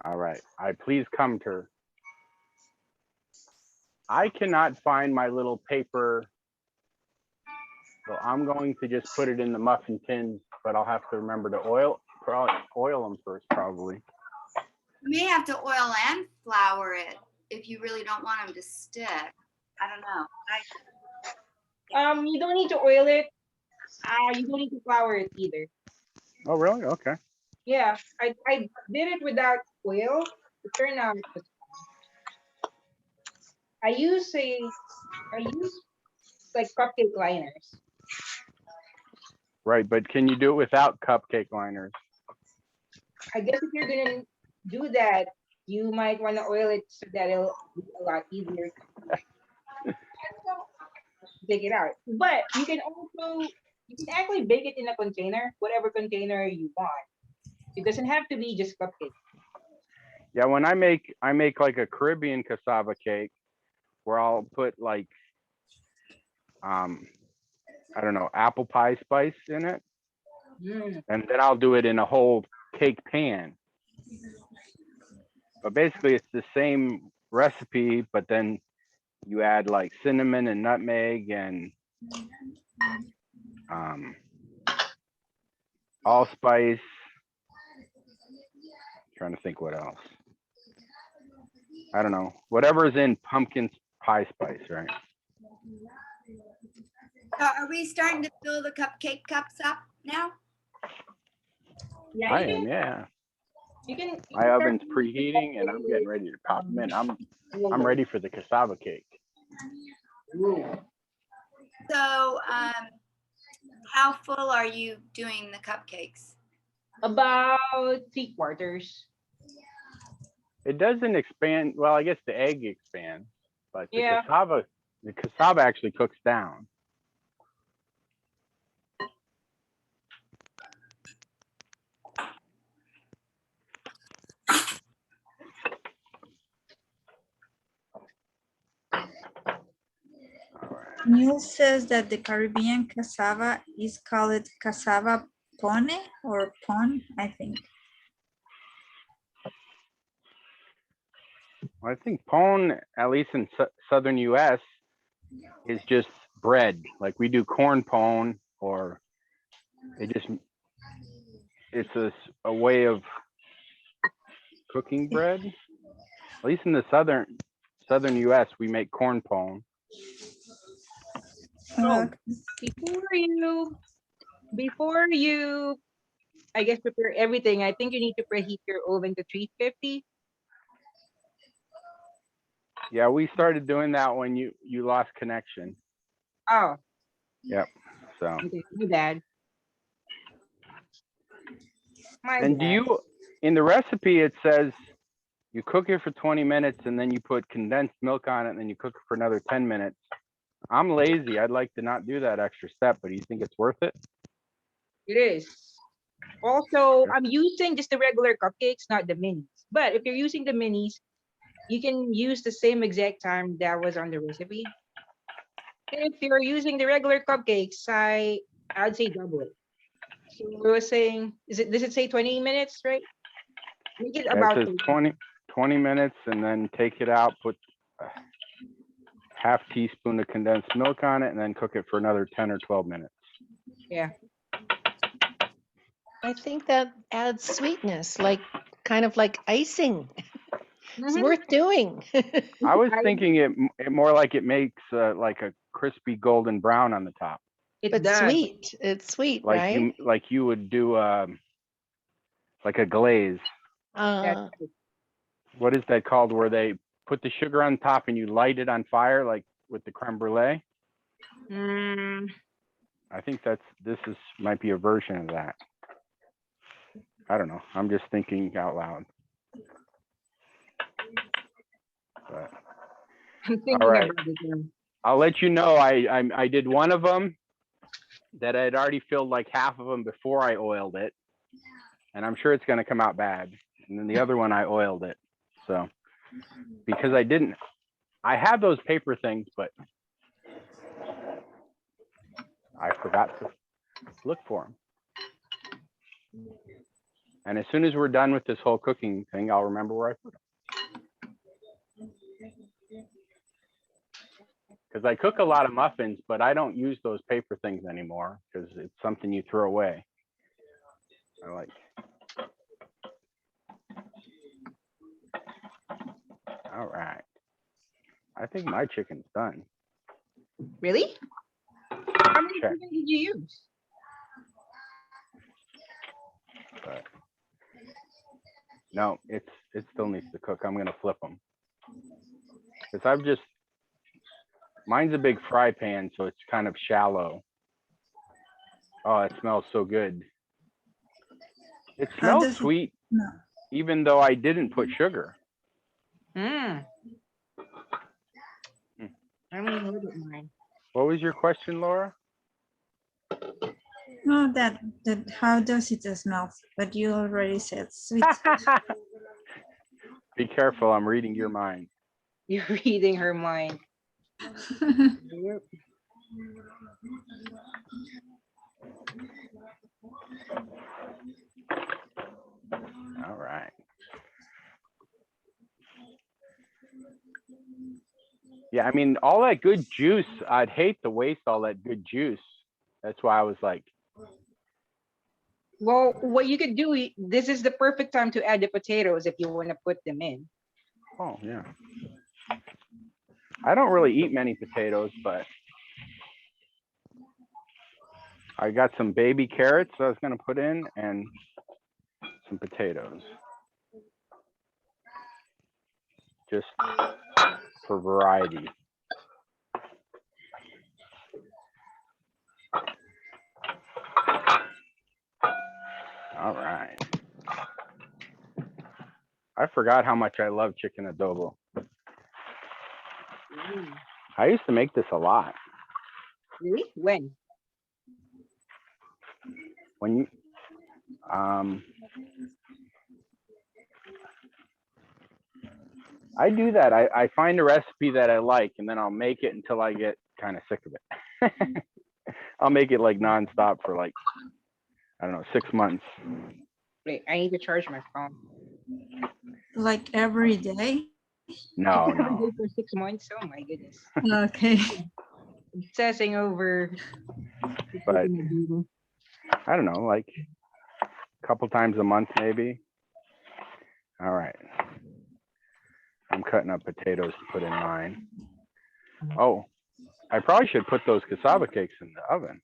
All right, I please come to her. I cannot find my little paper, so I'm going to just put it in the muffin tins, but I'll have to remember to oil them first, probably.
You may have to oil and flour it if you really don't want them to stick. I don't know.
You don't need to oil it. You don't need to flour it either.
Oh, really? Okay.
Yeah, I did it without oil. It turned out I use like cupcake liners.
Right, but can you do it without cupcake liners?
I guess if you're gonna do that, you might want to oil it so that it'll be a lot easier to take it out. But you can You can actually bake it in a container, whatever container you want. It doesn't have to be just cupcake.
Yeah, when I make like a Caribbean cassava cake where I'll put like I don't know, apple pie spice in it.
Mm.
And then I'll do it in a whole cake pan. But basically it's the same recipe, but then you add like cinnamon and nutmeg and allspice. Trying to think what else. I don't know. Whatever is in pumpkin pie spice, right?
So are we starting to fill the cupcake cups up now?
Yeah,
I
you
am, yeah.
can
My oven's preheating and I'm getting ready to pop them in. I'm ready for the cassava cake.
So how full are you doing the cupcakes?
about 3/4.
It doesn't expand. Well, I guess the egg expands, but the
Yeah.
cassava actually cooks down.
News says that the Caribbean cassava is called cassava pone or pon, I think.
I think pone, at least in southern U.S., is just bread. Like we do corn pone, or it's a way of cooking bread. At least in the southern U.S., we make corn pone.
So before you, I guess, prepare everything, I think you need to preheat your oven to 350.
Yeah, we started doing that when you lost connection.
Oh,
Yep. So.
okay, my bad.
And do you, in the recipe, it says you cook it for 20 minutes and then you put condensed milk on it and then you cook it for another 10 minutes. I'm lazy. I'd like to not do that extra step, but do you think it's worth it?
It is. Also, I'm using just the regular cupcakes, not the minis. But if you're using the minis, you can use the same exact time that was on the recipe. If you're using the regular cupcakes, I'd say double it. So we were saying, does it say 20 minutes, right? Make it
Yeah,
about
it says 20 minutes and then take it out, put a half teaspoon of condensed milk on it and then cook it for another 10 or 12 minutes.
Yeah.
I think that adds sweetness, like kind of like icing. It's
Mhm.
worth doing.
I was thinking it more like it makes like a crispy golden brown on the top.
It
But
does.
sweet. It's sweet, right?
Like you would do like a glaze.
Uh,
What is that called? Where they put the sugar on top and you light it on fire, like with the creme brulee.
Mm,
I think might be a version of that. I don't know. I'm just thinking out loud. But,
I'm thinking
all right.
about it now.
I'll let you know. I did one of them that I had already filled like half of them before I oiled it, and I'm sure it's going to come out bad. And then the other one I oiled it. So because I have those paper things, but I forgot to look for them. And as soon as we're done with this whole cooking thing, I'll remember where I put them. Because I cook a lot of muffins, but I don't use those paper things anymore because it's something you throw away. I like. All right. I think my chicken's done.
Really? How many
Check.
chicken did you use?
But no, it still needs to cook. I'm gonna flip them because mine's a big fry pan, so it's kind of shallow. Oh, it smells so good. It smells sweet, even though I didn't put sugar.
Mm. I haven't heard of mine.
What was your question, Laura?
No, that how does it smell? But you already said sweet.
Be careful, I'm reading your mind.
You're reading her mind. Yep.
All right. Yeah, I mean, all that good juice, I'd hate to waste all that good juice. That's why I was like,
Well, what you could do, this is the perfect time to add the potatoes if you want to put them in.
oh, yeah. I don't really eat many potatoes, but I got some baby carrots I was going to put in and some potatoes. Just for variety. All right. I forgot how much I love chicken adobo. I used to make this a lot.
Really? When?
When you, I do that. I find a recipe that I like, and then I'll make it until I get kind of sick of it. I'll make it like nonstop for like, I don't know, 6 months.
Wait, I need to charge my phone.
Like every day?
No,
Every
no.
day for 6 months. Oh my goodness.
Okay.
Obsessing over.
But I don't know, like a couple times a month maybe. All right. I'm cutting up potatoes to put in mine. Oh, I probably should put those cassava cakes in the oven.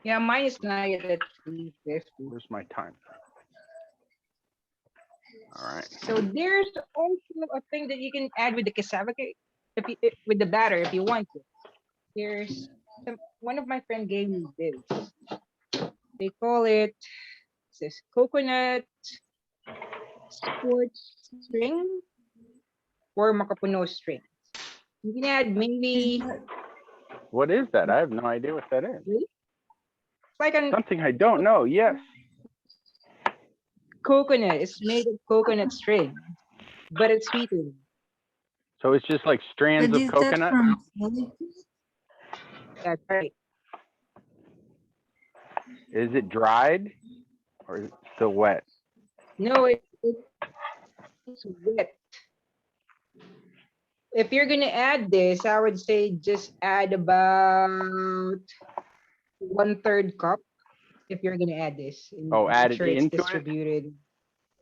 Yeah, mine is not yet at 350.
Where's my time? All right.
So there's also a thing that you can add with the cassava cake, if you, with the batter, if you want to. Here's one of my friend gave me this. They call it says coconut sports string or makapuno string. You can add maybe
What is that? I have no idea what that is.
it's like a
Something I don't know. Yes.
coconut. It's made of coconut string, but it's sweetened.
So it's just like strands
But
of
is that
coconut.
from Philippines?
That's right.
Is it dried or is it still wet?
No, it's wet. If you're gonna add this, I would say just add about 1/3 cup. If you're gonna add this, and
Oh, add
make
it
sure it's
into it?
distributed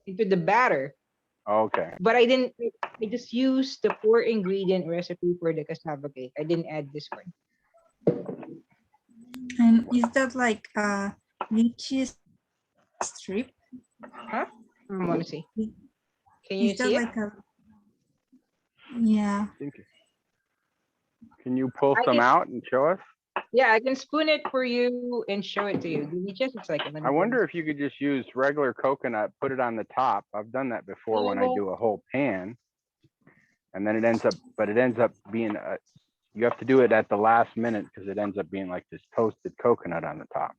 into the batter.
Okay.
But I didn't. I just used the 4-ingredient recipe for the cassava cake. I didn't add this one.
And is that like a lychee strip?
Huh? I want to see. Can you
Is that
see it?
like a, yeah.
Can you pull
I
some
can-
out and show us?
Yeah, I can spoon it for you and show it to you. It's like
I wonder if you could just use regular coconut, put it on the top. I've done that before when I do a whole pan. And then it ends up being, you have to do it at the last minute because it ends up being like this toasted coconut on the top.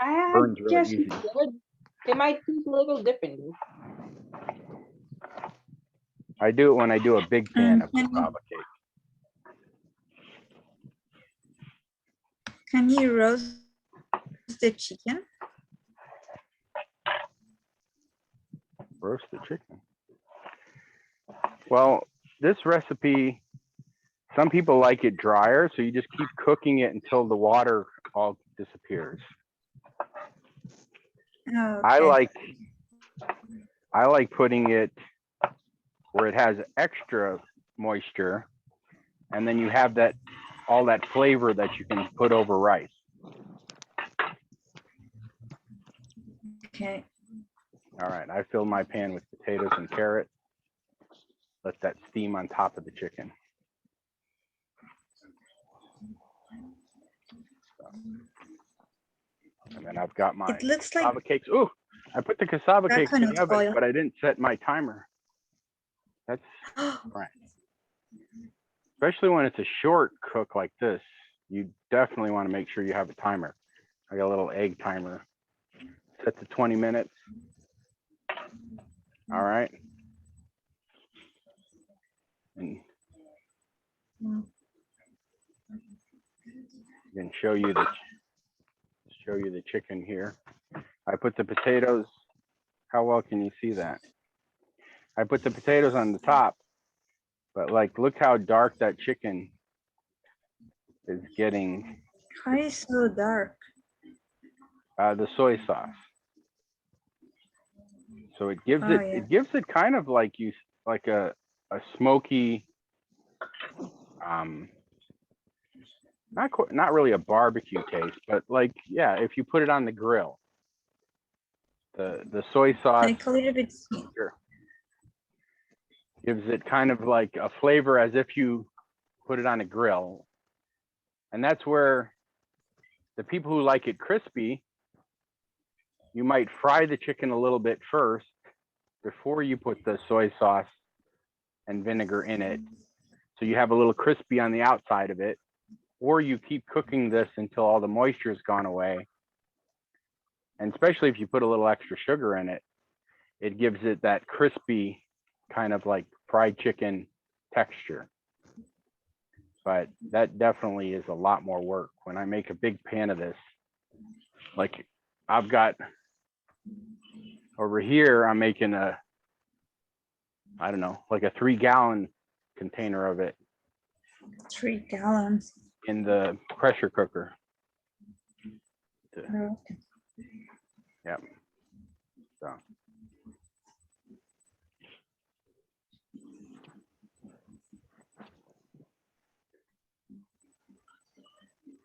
Burns really
just
easy.
it might taste a little different.
I do it when I do a big pan of
Can you-
cassava cake.
Can you roast the chicken?
Roast the chicken. Well, this recipe, some people like it drier, so you just keep cooking it until the water all disappears.
Oh,
I
okay.
like putting it where it has extra moisture, and then you have that all that flavor that you can put over rice.
Okay.
All right, I filled my pan with potatoes and carrots. Let that steam on top of the chicken. And then I've got my
It looks like
cassava cakes. Ooh, I put the cassava cakes in the
coconut
oven,
oil.
but I didn't set my timer. That's right. Especially when it's a short cook like this, you definitely want to make sure you have a timer. I got a little egg timer. Set to 20 minutes. All right. And I can show you the chicken here. I put the potatoes. How well can you see that? I put the potatoes on the top, but like, look how dark that chicken is getting.
Why is so dark?
The soy sauce. So it gives
Oh,
it
yeah.
it gives it kind of like a smoky, not really a barbecue taste, but like, yeah, if you put it on the grill, the soy sauce
Like a little bit sweet.
gives it kind of like a flavor as if you put it on a grill. And that's where the people who like it crispy, you might fry the chicken a little bit first before you put the soy sauce and vinegar in it. So you have a little crispy on the outside of it, or you keep cooking this until all the moisture has gone away. And especially if you put a little extra sugar in it, it gives it that crispy kind of like fried chicken texture. But that definitely is a lot more work. When I make a big pan of this, like I've got over here, I'm making I don't know, like a 3-gallon container of it
3 gallons.
in the pressure cooker.
Oh,
Yep. So.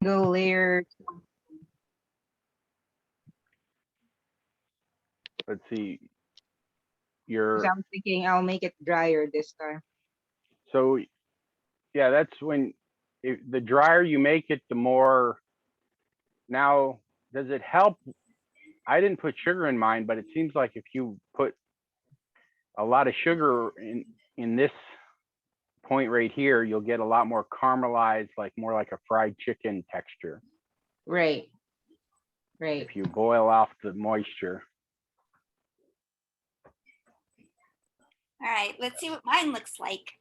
Go layer.
Let's see.
'Cause I'm thinking I'll make it drier this time.
So yeah, that's when the drier you make it, the more. Now, does it help? I didn't put sugar in mine, but it seems like if you put a lot of sugar in this point right here, you'll get a lot more caramelized, like more like a fried chicken texture.
Right. Right.
If you boil off the moisture.
All right, let's see what mine looks like.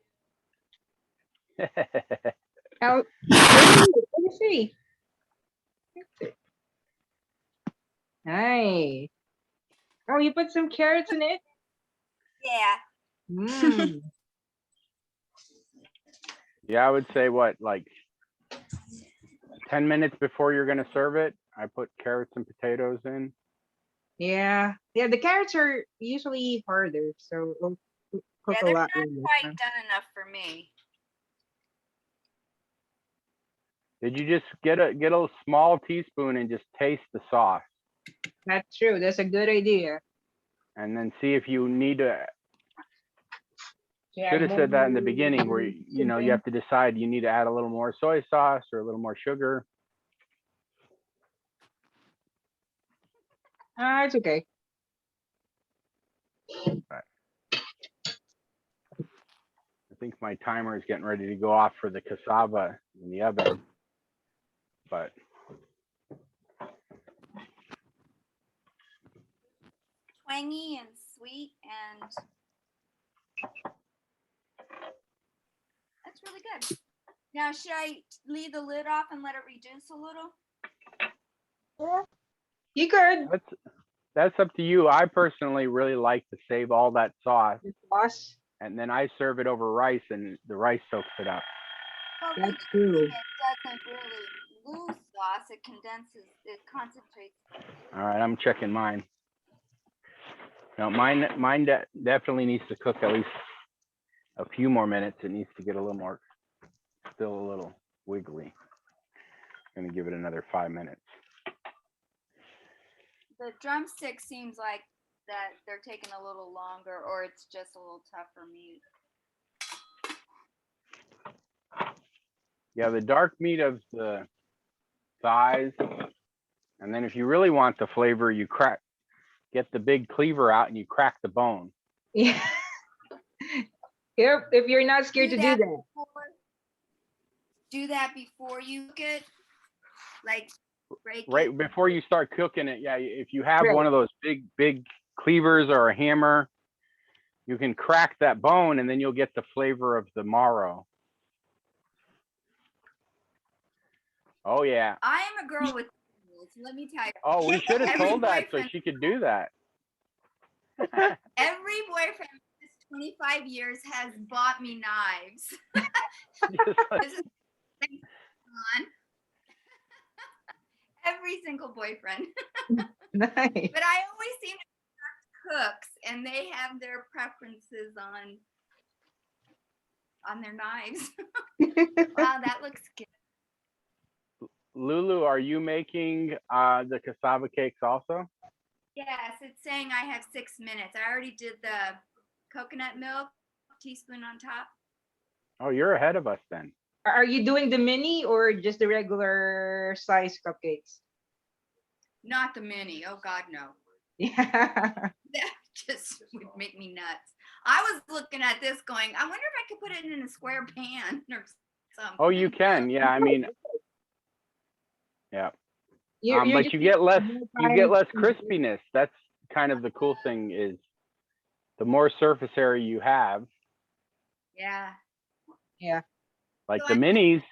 Now, let me see. Nice. Oh, you put some carrots in it?
Yeah.
Mm.
Yeah, I would say what, like 10 minutes before you're going to serve it, I put carrots and potatoes in.
Yeah. Yeah, the carrots are usually harder, so it'll cook
Yeah,
a
they're
lot
not
later.
quite done enough for me.
Did you just get a small teaspoon and just taste the sauce
That's true. That's a good idea.
and then see if you need to.
Yeah,
Should have said that in the
more
beginning where, you know, you have to decide you need to add a little more soy sauce or a little more sugar.
It's okay.
I think my timer is getting ready to go off for the cassava in the oven, but
Twangy and sweet, and that's really good. Now, should I leave the lid off and let it reduce a little?
You could.
that's up to you. I personally really like to save all that sauce
The sauce.
and then I serve it over rice and the rice soaks it up.
Well,
That's true.
it doesn't really lose sauce. It condenses, it concentrates.
All right, I'm checking mine. Now mine definitely needs to cook at least a few more minutes. It needs to get a little more, still a little wiggly. I'm gonna give it another 5 minutes.
The drumstick seems like that they're taking a little longer, or it's just a little tougher meat.
Yeah, the dark meat of the thighs, and then if you really want the flavor, you get the big cleaver out and you crack the bone.
Yeah. Yep. If you're not scared to do that.
Do that before you cook it. Like Break
right
it.
before you start cooking it. Yeah, if you have
Right.
one of those big cleavers or a hammer, you can crack that bone and then you'll get the flavor of the marrow. Oh yeah.
I am a girl with rules. Let me tell you.
Oh, we should have
Every
told that so
boyfriend-
she could do that.
Every boyfriend in this 25 years has bought me knives.
Just like-
This is on. Every single boyfriend.
Nice.
But I always seem to attract cooks, and they have their preferences on their knives. Wow, that looks good.
Lulu, are you making the cassava cakes also?
Yes, it's saying I have 6 minutes. I already did the coconut milk, teaspoon on top.
Oh, you're ahead of us then.
Are you doing the mini or just the regular size cupcakes?
Not the mini. Oh God, no.
Yeah.
That just would make me nuts. I was looking at this going, I wonder if I could put it in a square pan or something.
Oh, you can. Yeah, I mean, yeah.
You're
But
just
you get less
multi-
crispiness. That's kind of the cool thing is the more surface area you have,
Yeah.
like
So
the
I-
minis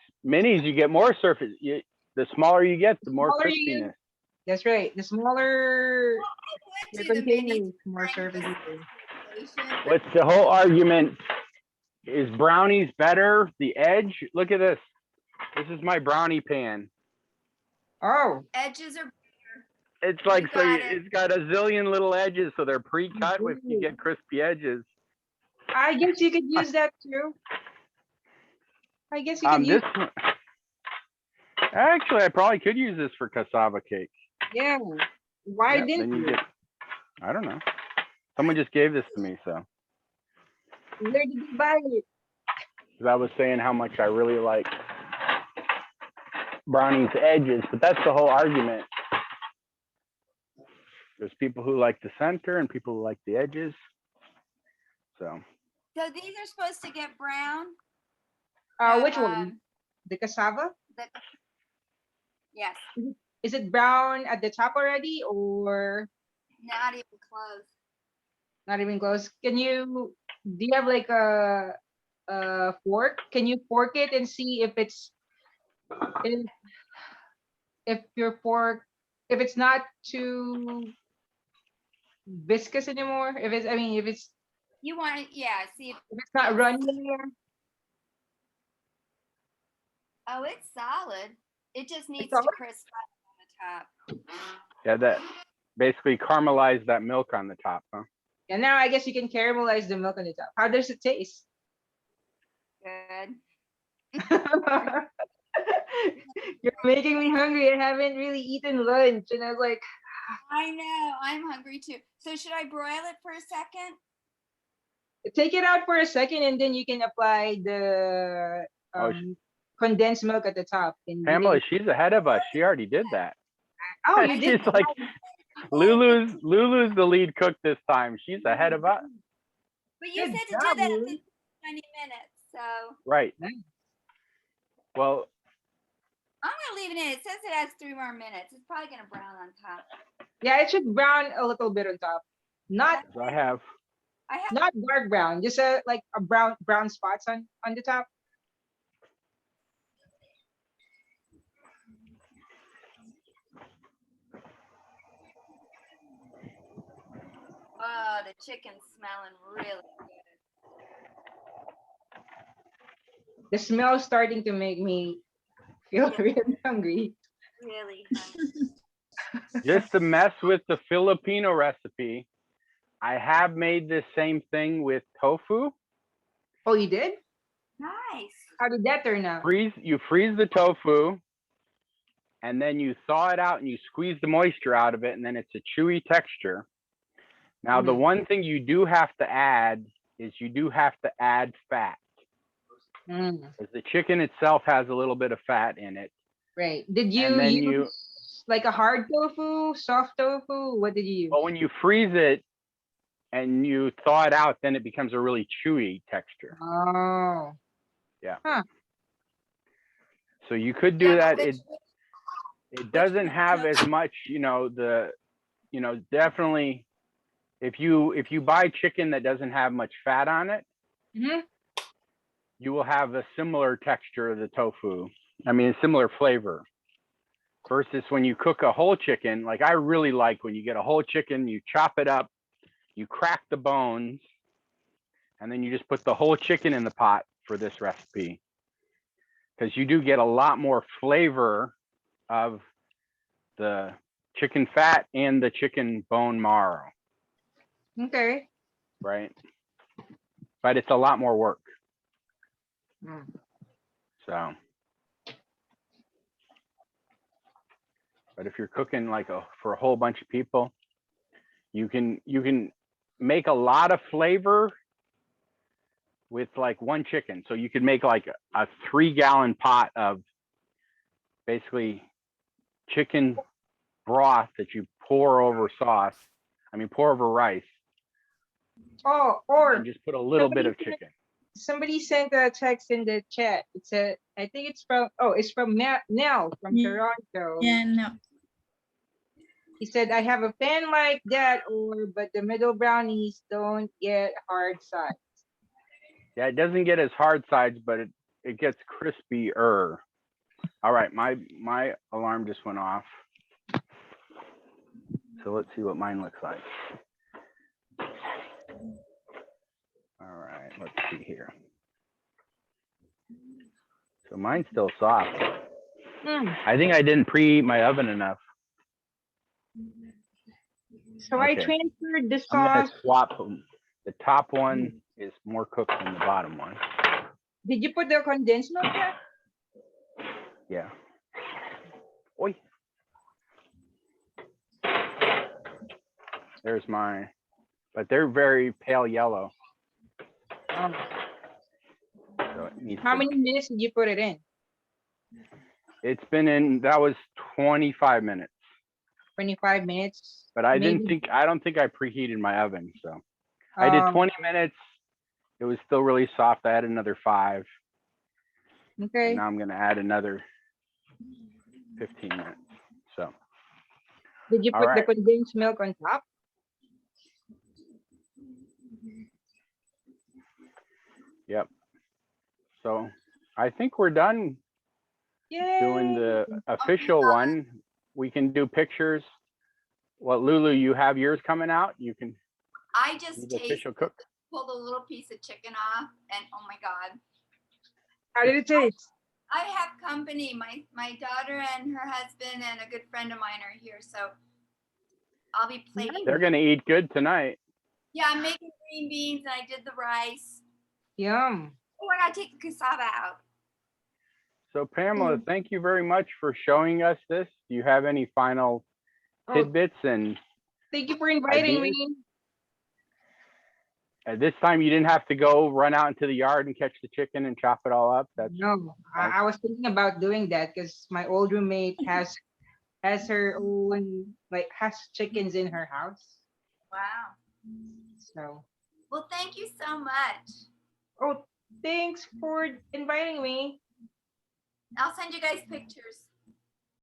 you get more surface. The smaller you get, the more
Smaller you get.
crispiness.
That's right. The smaller
I
your
went to the mini
container, the more surface you get.
What's the whole argument? Is brownies better? The edge? Look at this. This is my brownie pan.
Oh,
edges are
It's like, so
got it.
it's got a zillion little edges, so they're pre-cut with, you get crispy edges.
I guess you could use that too. I guess you could
This
use,
one, actually, I probably could use this for cassava cake.
yeah. Why
Yeah,
didn't
then you
you?
get, I don't know. Someone just gave this to me, so.
Where did you buy it?
'Cause I was saying how much I really like brownie's edges, but that's the whole argument. There's people who like the center and people who like the edges. So
So these are supposed to get brown?
Which one? The cassava?
The, yes,
Is it brown at the top already or
not even close.
not even close? Do you have like a fork? Can you fork it and see if if it's not too viscous anymore? If it's
You want it, yeah, see if,
not runny.
oh, it's solid. It just needs to
solid?
crisp up on the top.
yeah, that basically caramelize that milk on the top, huh?
And now I guess you can caramelize the milk on the top. How does it taste?
Good.
You're making me hungry. I haven't really eaten lunch, and I was like,
I know, I'm hungry too. So should I broil it for a second?
take it out for a second, and then you can apply the
Oh,
condensed milk at the top. And you
Pamela,
can-
she's ahead of us. She already did that.
oh, you did.
She's like, Lulu's the lead cook this time. She's ahead of us.
But you
Good
said to
job,
do that
Lou.
in 20 minutes, so
Right.
Nice.
Well,
I'm gonna leave it in. It says it has 3 more minutes. It's probably gonna brown on top.
Yeah, it should brown a little bit on top. Not
I have.
I have
not dark brown, just like a brown spots on the top.
oh, the chicken's smelling really good.
The smell starting to make me feel really hungry.
Really hungry.
Just to mess with the Filipino recipe, I have made this same thing with tofu.
Oh, you did?
Nice.
How did that turn out?
You freeze the tofu, and then you thaw it out and you squeeze the moisture out of it, and then it's a chewy texture. Now, the
Mhm.
one thing you do have to add is you do have to add fat,
Mm,
because the chicken itself has a little bit of fat in it.
right. Did you
And then
use like a hard tofu, soft tofu? What did you use?
But when you freeze it and you thaw it out, then it becomes a really chewy texture.
Oh,
So you could do
Yeah,
that.
but
It doesn't have as much, definitely if you buy chicken that doesn't have much fat on it,
Mhm.
you will have a similar texture of the tofu. I mean, a similar flavor. Versus when you cook a whole chicken, like I really like when you get a whole chicken, you chop it up, you crack the bones, and then you just put the whole chicken in the pot for this recipe. Because you do get a lot more flavor of the chicken fat and the chicken bone marrow,
Okay.
right? But it's a lot more work.
Mm.
So, but if you're cooking like for a whole bunch of people, you can make a lot of flavor with like one chicken. So you could make like a 3-gallon pot of basically chicken broth that you pour over pour over rice,
Oh, or
and just put a little bit of chicken.
somebody sent a text in the chat. It's I think it's from Nell from
Yeah.
Toronto.
Yeah, no.
He said, I have a pan like that, but the middle brownies don't get hard sides.
Yeah, it doesn't get as hard sides, but it gets crispier. All right, my alarm just went off. So let's see what mine looks like. All right, let's see here. So mine's still soft. I think I didn't preheat my oven enough.
So I
Okay.
transferred the
I'm gonna
sauce.
swap them. The top one is more cooked than the bottom one.
Did you put the condensed milk yet?
Yeah. Oi. There's mine, but they're very pale yellow. So it needs
How
to-
many minutes did you put it in?
It's been in, that was 25 minutes.
25 minutes.
But I don't think I preheated my oven. So I did 20 minutes. It was still really soft. I had another 5.
Okay.
And now I'm gonna add another 15 minutes. So.
Did you
All
put the
right.
condensed milk on top?
Yep. So I think we're done
Yay.
doing the official one. We can do pictures. What, Lulu, you have yours coming out? You can
I
be
just
the official cook.
pulled a little piece of chicken off, and oh my God.
How did it taste?
I have company. My daughter and her husband and a good friend of mine are here, so I'll be plating.
They're gonna eat good tonight.
Yeah, I'm making green beans and I did the rice.
Yum.
Oh, I gotta take the cassava out.
So Pamela, thank you very much for showing us this. Do you have any final tidbits? And
Thank you for inviting
ideas?
me.
At this time, you didn't have to go run out into the yard and catch the chicken and chop it all up. That's
No, I was thinking about doing that because my old roommate has her own, has chickens in her house.
Wow.
So,
Well, thank you so much.
thanks for inviting me.
I'll send you guys pictures.